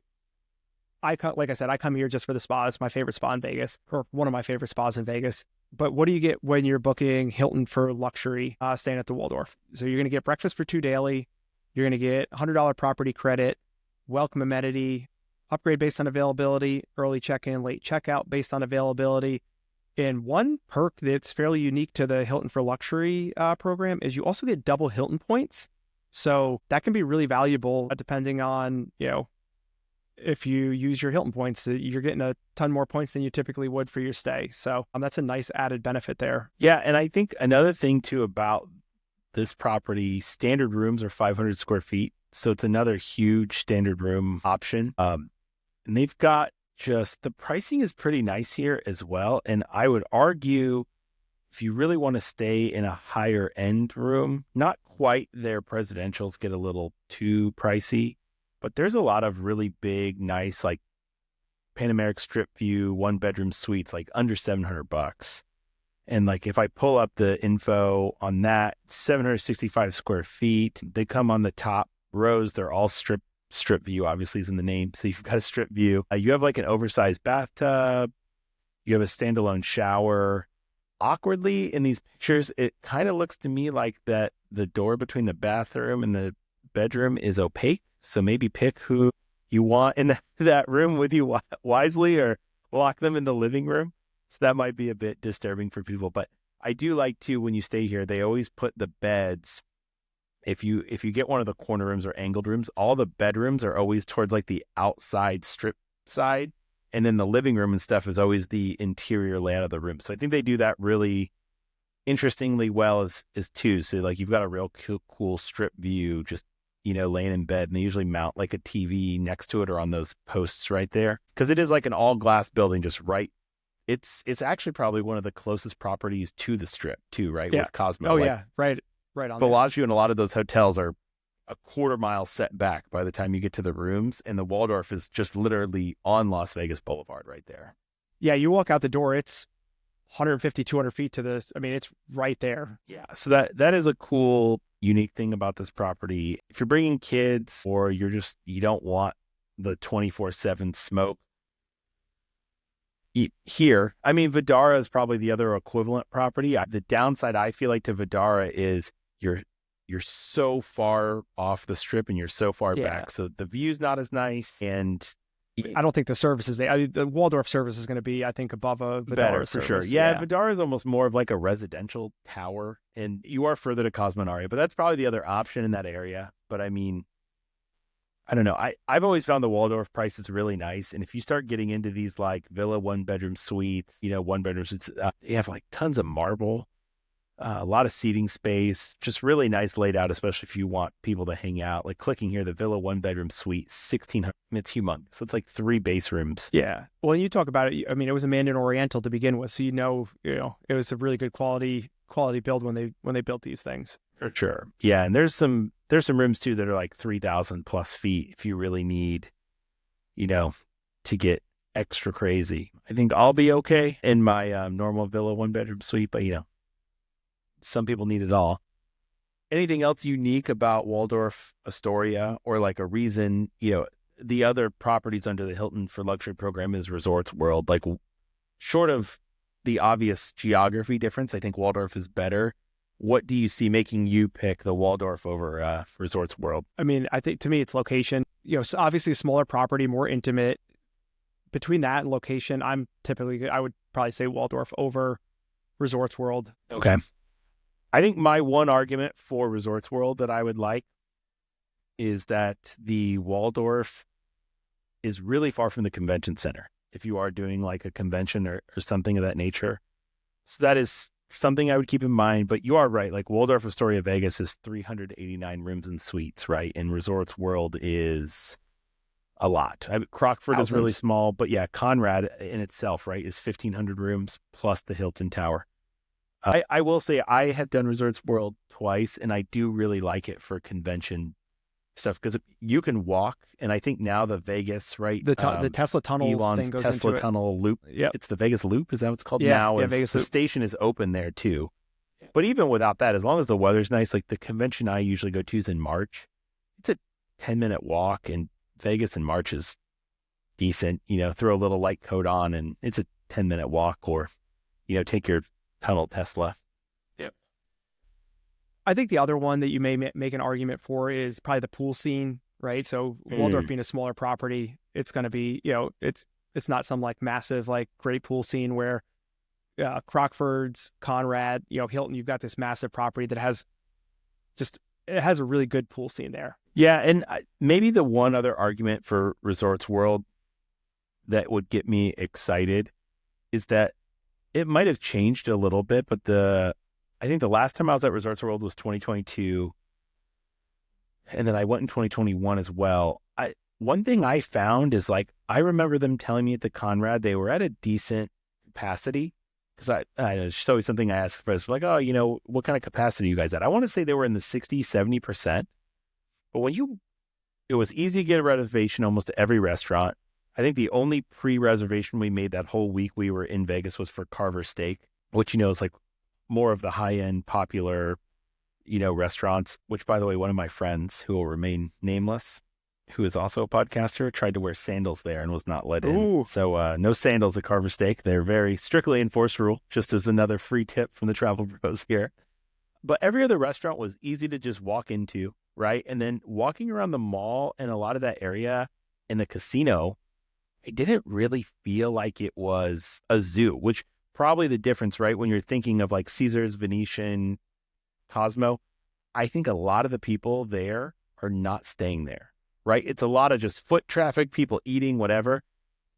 like I said, I come here just for the spa. It's my favorite spa in Vegas, or one of my favorite spas in Vegas. But what do you get when you're booking Hilton for Luxury, staying at the Waldorf? So you're going to get breakfast for 2 daily. You're going to get $100 property credit, welcome amenity, upgrade based on availability, early check-in, late checkout based on availability. And one perk that's fairly unique to the Hilton for Luxury program is you also get double Hilton points. So that can be really valuable depending on, if you use your Hilton points, you're getting a ton more points than you typically would for your stay. So that's a nice added benefit there. Yeah, and I think another thing too about this property, standard rooms are 500 square feet. So it's another huge standard room option. And they've got the pricing is pretty nice here as well. And I would argue if you really want to stay in a higher end room, not quite their presidentials get a little too pricey. but there's a lot of really big, nice, like Panameric strip view, 1-bedroom suites, like under $700. And like if I pull up the info on that, 765 square feet. They come on the top rows. They're all strip view, obviously is in the name. So you've got a strip view. You have like an oversized bathtub. You have a standalone shower. Awkwardly in these pictures, it kind of looks to me like that the door between the bathroom and the bedroom is opaque. So maybe pick who you want in that room with you wisely, or lock them in the living room. So that might be a bit disturbing for people. But I do like to, when you stay here, they always put the beds. If you get one of the corner rooms or angled rooms, all the bedrooms are always towards like the outside strip side. And then the living room and stuff is always the interior layout of the room. So I think they do that really interestingly well as too. So like you've got a real cool strip view, just, laying in bed, and they usually mount like a TV next to it or on those posts right there. Cause it is like an all glass building just right. It's actually probably one of the closest properties to the strip too, right? Yeah. With Cosmo. Oh like, yeah. Right on Bellagio and a lot of those hotels are a quarter mile set back by the time you get to the rooms. And the Waldorf is just literally on Las Vegas Boulevard right there. Yeah. You walk out the door, it's 150, 200 feet to this. I mean, it's right there. Yeah. So that is a cool, unique thing about this property. If you're bringing kids or you don't want the 24/7 smoke here, I mean, Vidara is probably the other equivalent property. The downside I feel like to Vidara is you're so far off the strip and you're so far back. So the view's not as nice. And I don't think the service is there. The Waldorf service is going to be, I think, above a Vidara better service. for sure. Yeah, Vidara is almost more of like a residential tower, and you are further to Cosmo and Aria, but that's probably the other option in that area. But I mean, I don't know. I've always found the Waldorf prices really nice. And if you start getting into these like villa 1-bedroom suites, 1-bedrooms, it's you have like tons of marble, a lot of seating space, just really nice laid out, especially if you want people to hang out. Like clicking here, the villa 1-bedroom suite, 1,600. It's humongous. So it's like 3 base rooms. Yeah. Well, you talk about it. I mean, it was a Mandarin Oriental to begin with, so it was a really good quality build when they built these things. For sure. Yeah, and there's some rooms too that are like 3,000 plus feet if you really need, to get extra crazy. I think I'll be okay in my normal villa 1-bedroom suite, but some people need it all. Anything else unique about Waldorf Astoria, or like a reason, the other properties under the Hilton for luxury program is Resorts World. Like short of the obvious geography difference, I think Waldorf is better. What do you see making you pick the Waldorf over Resorts World? I mean, I think to me it's location. So obviously a smaller property, more intimate. Between that and location, I would probably say Waldorf over Resorts World. Okay. I think my one argument for Resorts World that I would like is that the Waldorf is really far from the convention center if you are doing like a convention or something of that nature. So that is something I would keep in mind. But you are right. Like Waldorf Astoria Vegas is 389 rooms and suites, right? And Resorts World is a lot. Crockford is really small, but yeah, Conrad in itself, right, is 1,500 rooms plus the Hilton Tower. I will say I have done Resorts World twice, and I do really like it for convention stuff because you can walk. And I think now the Vegas, right, the Tesla tunnel Elon's thing goes Tesla into tunnel loop. Yeah, it's the Vegas Loop. Is that what it's called? Yeah, now Vegas the Loop. station is open there too. But even without that, as long as the weather's nice, like the convention I usually go to is in March. It's a 10-minute walk, and Vegas in March is decent. Throw a little light coat on, and it's a 10-minute walk, or take your tunnel Tesla. Yep. I think the other one that you may make an argument for is probably the pool scene, right? So Waldorf being a smaller property, it's going to be, it's not some like massive, like great pool scene where Crockford's, Conrad, Hilton, you've got this massive property that has it has a really good pool scene there. Yeah. And maybe the one other argument for Resorts World that would get me excited is that it might have changed a little bit, but I think the last time I was at Resorts World was 2022. And then I went in 2021 as well. One thing I found is like, I remember them telling me at the Conrad, they were at a decent capacity. Because it's always something I ask first, like, what kind of capacity are you guys at? I want to say they were in the 60, 70%. But when you It was easy to get a reservation almost to every restaurant. I think the only pre-reservation we made that whole week we were in Vegas was for Carver Steak, which, is like more of the high-end popular, restaurants, which, by the way, one of my friends who will remain nameless, who is also a podcaster, tried to wear sandals there and was not let in. Ooh. So no sandals at Carver Steak. They're very strictly enforced rule, just as another free tip from the travel bros here. But every other restaurant was easy to just walk into, right? And then walking around the mall and a lot of that area and the casino, it didn't really feel like it was a zoo, which probably the difference, right? When you're thinking of like Caesars, Venetian, Cosmo, I think a lot of the people there are not staying there, right? It's a lot of just foot traffic, people eating, whatever.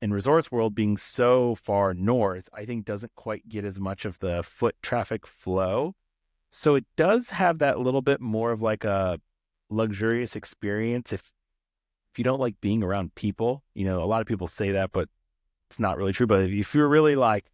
And Resorts World being so far north, I think doesn't quite get as much of the foot traffic flow. So it does have that little bit more of like a luxurious experience if you don't like being around people. A lot of people say that, but it's not really true. But if you're really like,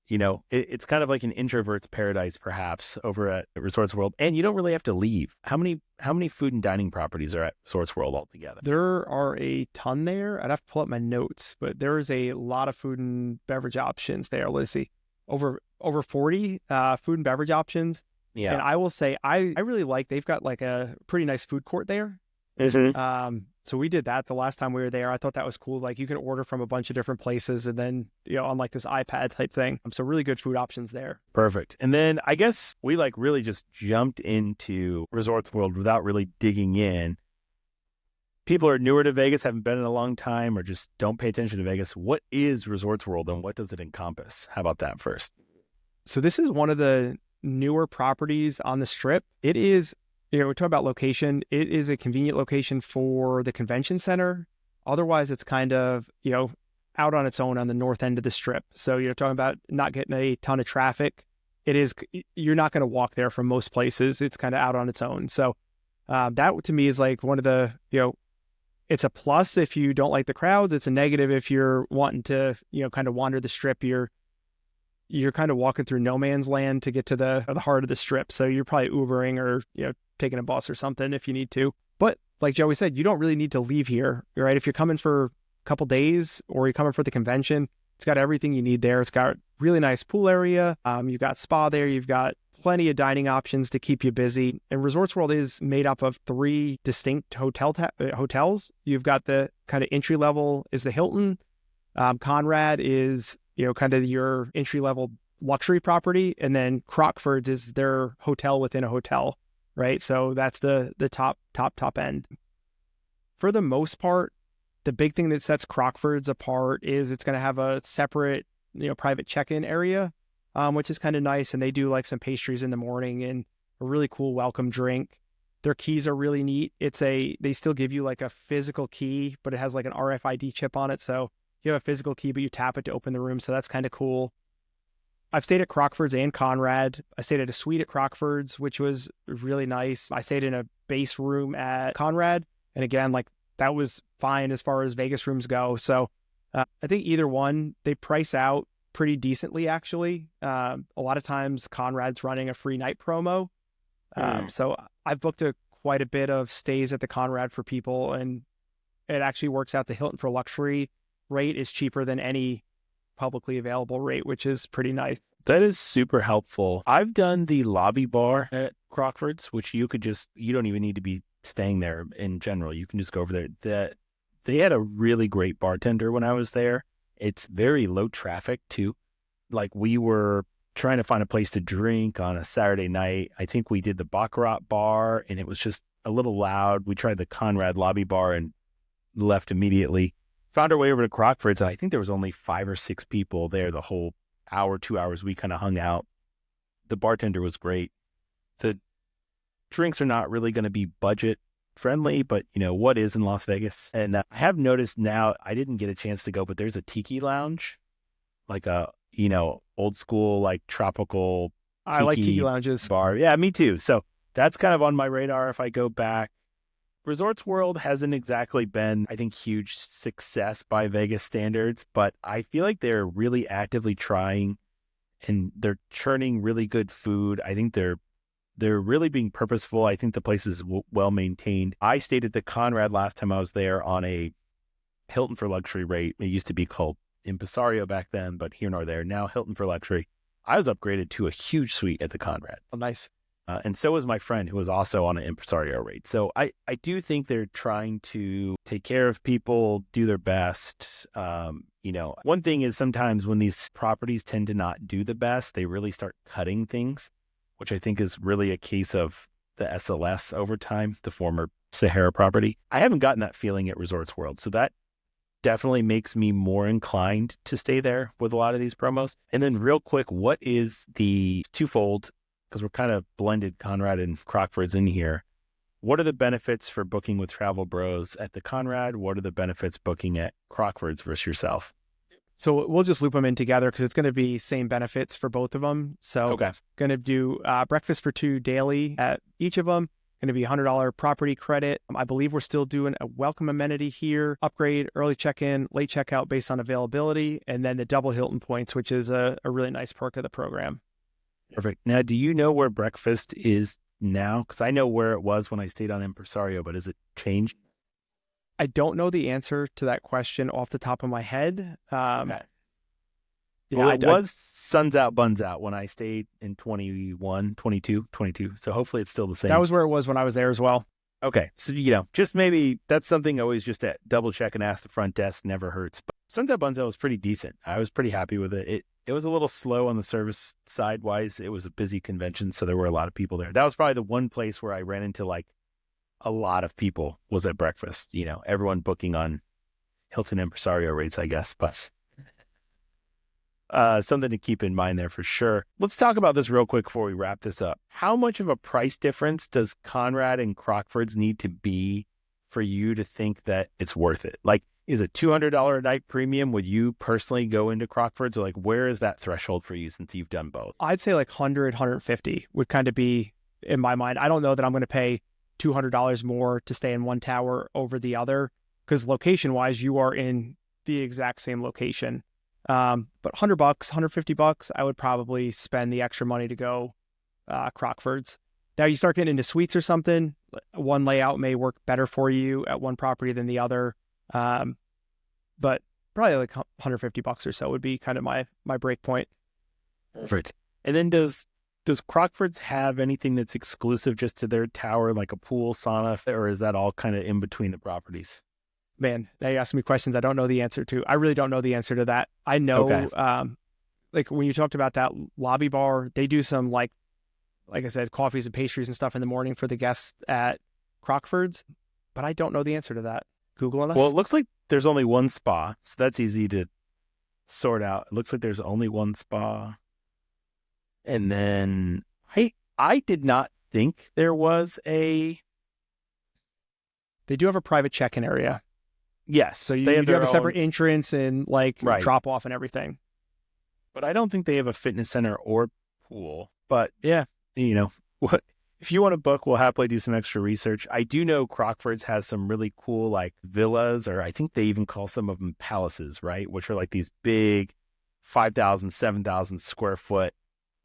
it's kind of like an introvert's paradise, perhaps, over at Resorts World. And you don't really have to leave. How many food and dining properties are at Resorts World altogether? There are a ton there. I'd have to pull up my notes, but there is a lot of food and beverage options there, Lizzie. Over 40 food and beverage options. Yeah. And I will say, I really like, they've got like a pretty nice food court there. Mm-hmm. So we did that the last time we were there. I thought that was cool. Like you can order from a bunch of different places and then, on like this iPad type thing. So really good food options there. Perfect. And then I guess we like really just jumped into Resorts World without really digging in. People are newer to Vegas, haven't been in a long time, or just don't pay attention to Vegas. What is Resorts World and what does it encompass? How about that first? So this is one of the newer properties on the Strip. It is, we're talking about location. It is a convenient location for the convention center. Otherwise, it's kind of, out on its own on the north end of the Strip. So you're talking about not getting a ton of traffic. You're not going to walk there from most places. It's kind of out on its own. So that to me is like one of the, it's a plus if you don't like the crowds. It's a negative if you're wanting to, kind of wander the Strip. You're kind of walking through no man's land to get to the heart of the Strip. So you're probably Ubering or, taking a bus or something if you need to. But like Joey said, you don't really need to leave here, right? If you're coming for a couple days or you're coming for the convention, it's got everything you need there. It's got really nice pool area. You've got spa there. You've got plenty of dining options to keep you busy. And Resorts World is made up of 3 distinct hotels. You've got the kind of entry level is the Hilton. Conrad is, kind of your entry level luxury property. And then Crockford's is their hotel within a hotel, right? So that's the top end. For the most part, the big thing that sets Crockford's apart is it's going to have a separate, private check-in area, which is kind of nice. And they do like some pastries in the morning and a really cool welcome drink. Their keys are really neat. They still give you like a physical key, but it has like an RFID chip on it. So you have a physical key, but you tap it to open the room. So that's kind of cool. I've stayed at Crockford's and Conrad. I stayed at a suite at Crockford's, which was really nice. I stayed in a base room at Conrad. And again, like that was fine as far as Vegas rooms go. So I think either one, they price out pretty decently, actually. A lot of times Conrad's running a free night promo. So I've booked quite a bit of stays at the Conrad for people, and it actually works out. The Hilton for luxury rate is cheaper than any publicly available rate, which is pretty nice. That is super helpful. I've done the lobby bar at Crockford's, which you don't even need to be staying there in general. You can just go over there. They had a really great bartender when I was there. It's very low traffic too. Like we were trying to find a place to drink on a Saturday night. I think we did the Baccarat bar and it was just a little loud. We tried the Conrad lobby bar and left immediately. Found our way over to Crockford's and I think there was only 5 or 6 people there the whole hour, 2 hours we kind of hung out. The bartender was great. The drinks are not really going to be budget friendly, but what is in Las Vegas? And I have noticed now, I didn't get a chance to go, but there's a tiki lounge, like a, old school, like tropical tiki I like tiki lounges. Bar. Yeah, me too. So that's kind of on my radar if I go back. Resorts World hasn't exactly been, I think, huge success by Vegas standards, but I feel like they're really actively trying and they're churning really good food. I think they're They're really being purposeful. I think the place is well maintained. I stayed at the Conrad last time I was there on a Hilton for luxury rate. It used to be called Impresario back then, but here nor there. Now Hilton for luxury. I was upgraded to a huge suite at the Conrad. Oh, nice. And so was my friend who was also on an Impresario rate. So I do think they're trying to take care of people, do their best. One thing is sometimes when these properties tend to not do the best, they really start cutting things, which I think is really a case of the SLS over time, the former Sahara property. I haven't gotten that feeling at Resorts World. So that definitely makes me more inclined to stay there with a lot of these promos. And then real quick, what is the twofold, because we're kind of blended Conrad and Crockford's in here. What are the benefits for booking with Travel Bros at the Conrad? What are the benefits booking at Crockford's versus yourself? So we'll just loop them in together because it's going to be same benefits for both of them. So going to do breakfast for two daily at each of them. Going to be $100 property credit. I believe we're still doing a welcome amenity here, upgrade, early check-in, late checkout based on availability, and then the double Hilton points, which is a really nice perk of the program. Perfect. Now, do you know where breakfast is now? Because I know where it was when I stayed on Impresario, but has it changed? I don't know the answer to that question off the top of my head. Okay. Well, it was Suns Out, Buns Out when I stayed in 22. So hopefully it's still the same. That was where it was when I was there as well. Okay. So, just maybe that's something always just to double check and ask the front desk never hurts. But Suns Out, Buns Out was pretty decent. I was pretty happy with it. It was a little slow on the service side wise. It was a busy convention, so there were a lot of people there. That was probably the one place where I ran into a lot of people was at breakfast. Everyone booking on Hilton Impresario rates, I guess, but something to keep in mind there for sure. Let's talk about this real quick before we wrap this up. How much of a price difference does Conrad and Crockford's need to be for you to think that it's worth it? Is a $200 a night premium? Would you personally go into Crockford's, or where is that threshold for you since you've done both? I'd say 100, 150 would kind of be in my mind. I don't know that I'm going to pay $200 more to stay in one tower over the other, because location wise, you are in the exact same location. But $100, $150, I would probably spend the extra money to go Crockford's. Now you start getting into suites or something. One layout may work better for you at one property than the other. But probably $150 or so would be kind of my break point. Perfect. And then does Crockford's have anything that's exclusive just to their tower, like a pool, sauna, or is that all kind of in between the properties? Man, now you ask me questions I don't know the answer to. I really don't know the answer to that. I know, when you talked about that lobby bar, they do some like I said, coffees and pastries and stuff in the morning for the guests at Crockford's, but I don't know the answer to that. Googling us? Well, it looks like there's only one spa, so that's easy to sort out. It looks like there's only one spa. And then I did not think there was They do have a private check-in area. Yes. So you do have a separate entrance and drop off and everything. But I don't think they have a fitness center or pool. But yeah, what if you want to book, we'll happily do some extra research. I do know Crockford's has some really cool villas, or I think they even call some of them palaces, right? Which are these big 5,000, 7,000 square foot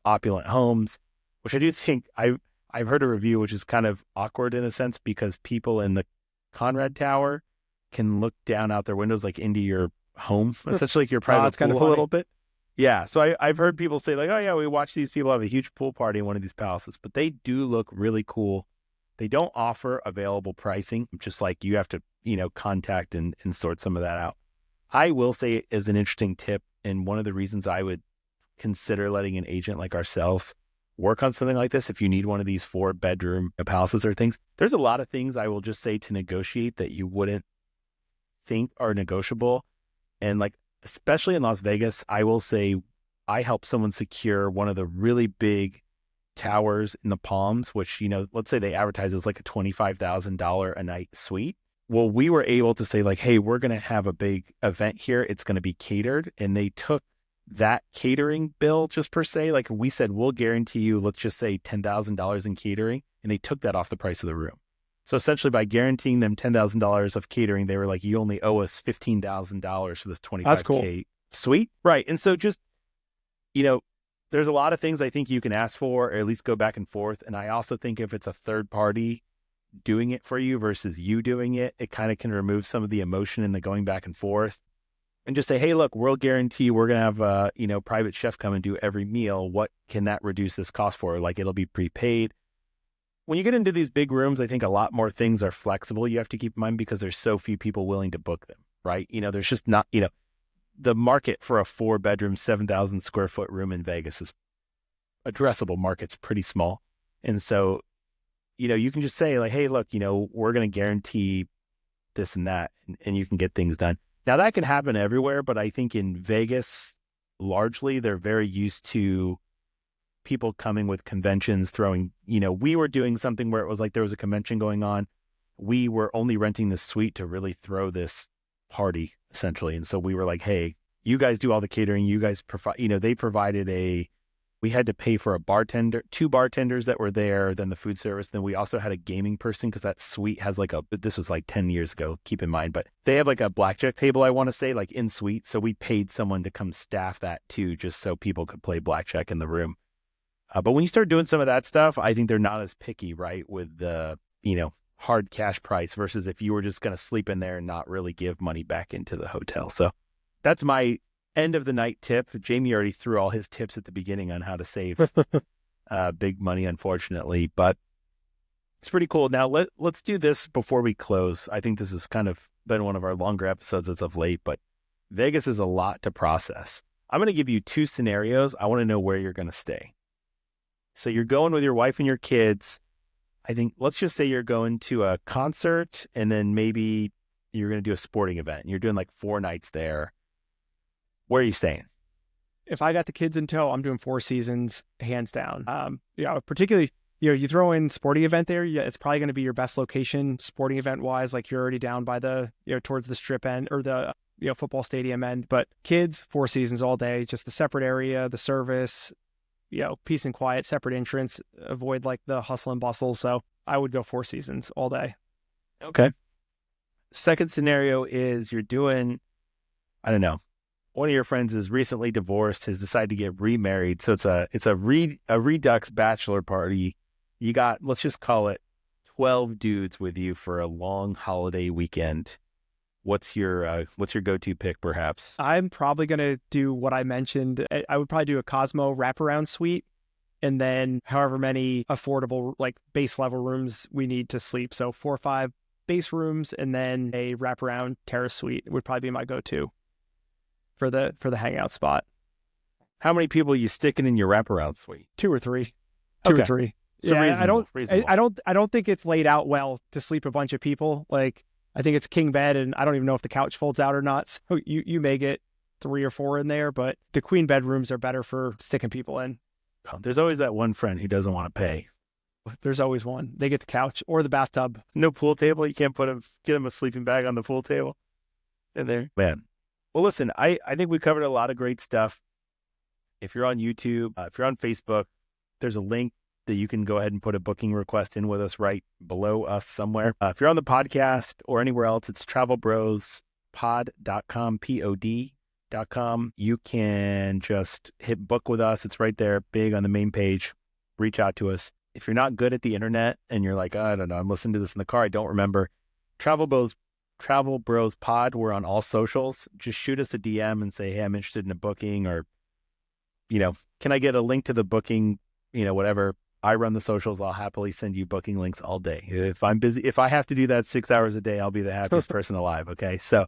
opulent homes, which I do think I've heard a review, which is kind of awkward in a sense because people in the Conrad Tower can look down out their windows into your home, essentially your private pool kind of a little bit. Yeah, so I've heard people say oh yeah, we watch these people have a huge pool party in one of these palaces, but they do look really cool. They don't offer available pricing, just you have to, contact and sort some of that out. I will say as an interesting tip, and one of the reasons I would consider letting an agent like ourselves work on something like this, if you need one of these 4-bedroom palaces or things, there's a lot of things I will just say to negotiate that you wouldn't think are negotiable. And especially in Las Vegas, I will say I helped someone secure one of the really big towers in the Palms, which, let's say they advertise as a $25,000 a night suite. Well, we were able to say hey, we're going to have a big event here. It's going to be catered. And they took that catering bill just per se. We said, we'll guarantee you, let's just say $10,000 in catering. And they took that off the price of the room. So essentially by guaranteeing them $10,000 of catering, they were you only owe us $15,000 for this $25K That's cool. suite. Right. And so just, there's there's a lot of things I think you can ask for, or at least go back and forth. And I also think if it's a third party doing it for you versus you doing it, it kind of can remove some of the emotion and the going back and forth. And just say, hey, look, we'll guarantee we're going to have a private chef come and do every meal. What can that reduce this cost for? Like, it'll be prepaid. When you get into these big rooms, I think a lot more things are flexible. You have to keep in mind because there's so few people willing to book them, right? There's just not, the market for a 4-bedroom, 7,000 square foot room in Vegas is addressable market's pretty small. And so, you can just say like, hey, look, we're going to guarantee this and that, and you can get things done. Now that can happen everywhere, but I think in Vegas, largely, they're very used to people coming with conventions, throwing, we were doing something where it was like there was a convention going on. We were only renting this suite to really throw this party, essentially. And so we were like, hey, you guys do all the catering. You guys provide, they provided we had to pay for a bartender, 2 bartenders that were there, then the food service. Then we also had a gaming person because that suite has this was like 10 years ago, keep in mind, but they have like a blackjack table, I want to say, like in suite. So we paid someone to come staff that too, just so people could play blackjack in the room. But when you start doing some of that stuff, I think they're not as picky, right? With the, hard cash price versus if you were just going to sleep in there and not really give money back into the hotel. So that's my end of the night tip. Jamie already threw all his tips at the beginning on how to save big money, unfortunately, but it's pretty cool. Now let's do this before we close. I think this has kind of been one of our longer episodes as of late, but Vegas is a lot to process. I'm going to give you 2 scenarios. I want to know where you're going to stay. So you're going with your wife and your kids. I think, let's just say you're going to a concert and then maybe you're going to do a sporting event. You're doing like 4 nights there. Where are you staying? If I got the kids in tow, I'm doing 4 Seasons, hands down. Particularly, you throw in sporting event there, it's probably going to be your best location sporting event wise. Like you're already down by the, towards the strip end or the, football stadium end. But kids, 4 Seasons all day, just the separate area, the service, peace and quiet, separate entrance, avoid like the hustle and bustle. So I would go 4 Seasons all day. Okay. Second scenario is you're doing, I don't know, one of your friends is recently divorced, has decided to get remarried. So it's a Redux bachelor party. You got, let's just call it 12 dudes with you for a long holiday weekend. What's your go-to pick, perhaps? I'm probably going to do what I mentioned. I would probably do a Cosmo wraparound suite and then however many affordable, like base level rooms we need to sleep. So 4 or 5 base rooms and then a wraparound terrace suite would probably be my go-to for the hangout spot. How many people are you sticking in your wraparound suite? 2 or 3. 2 or 3. So yeah, reasonable. I don't think it's laid out well to sleep a bunch of people. Like I think it's king bed, and I don't even know if the couch folds out or not. So you may get 3 or 4 in there, but the queen bedrooms are better for sticking people in. There's always that one friend who doesn't want to pay. There's always one. They get the couch or the bathtub. No pool table. You can't get him a sleeping bag on the pool table in there, man. Well, listen, I think we covered a lot of great stuff. If you're on YouTube, if you're on Facebook, there's a link that you can go ahead and put a booking request in with us right below us somewhere. If you're on the podcast or anywhere else, it's travelbrospod.com, pod.com. You can just hit book with us. It's right there, big on the main page. Reach out to us. If you're not good at the internet and you're like, I don't know, I'm listening to this in the car, I don't remember. Travel Bros Pod. We're on all socials. Just shoot us a DM and say, hey, I'm interested in a booking, or, can I get a link to the booking? Whatever. I run the socials. I'll happily send you booking links all day. If I'm busy, if I have to do that 6 hours a day, I'll be the happiest person alive. Okay. So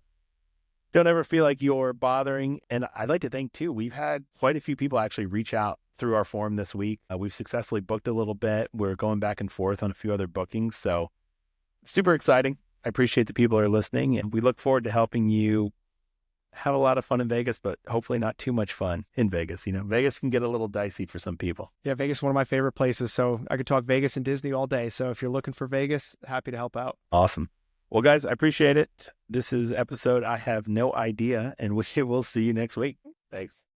don't ever feel like you're bothering. And I'd like to thank too, we've had quite a few people actually reach out through our forum this week. We've successfully booked a little bit. We're going back and forth on a few other bookings. So super exciting. I appreciate the people who are listening, and we look forward to helping you have a lot of fun in Vegas, but hopefully not too much fun in Vegas. Vegas can get a little dicey for some people. Yeah, Vegas is one of my favorite places. So I could talk Vegas and Disney all day. So if you're looking for Vegas, happy to help out. Awesome. Well, guys, I appreciate it. This is episode I have no idea, and we will see you next week. Thanks.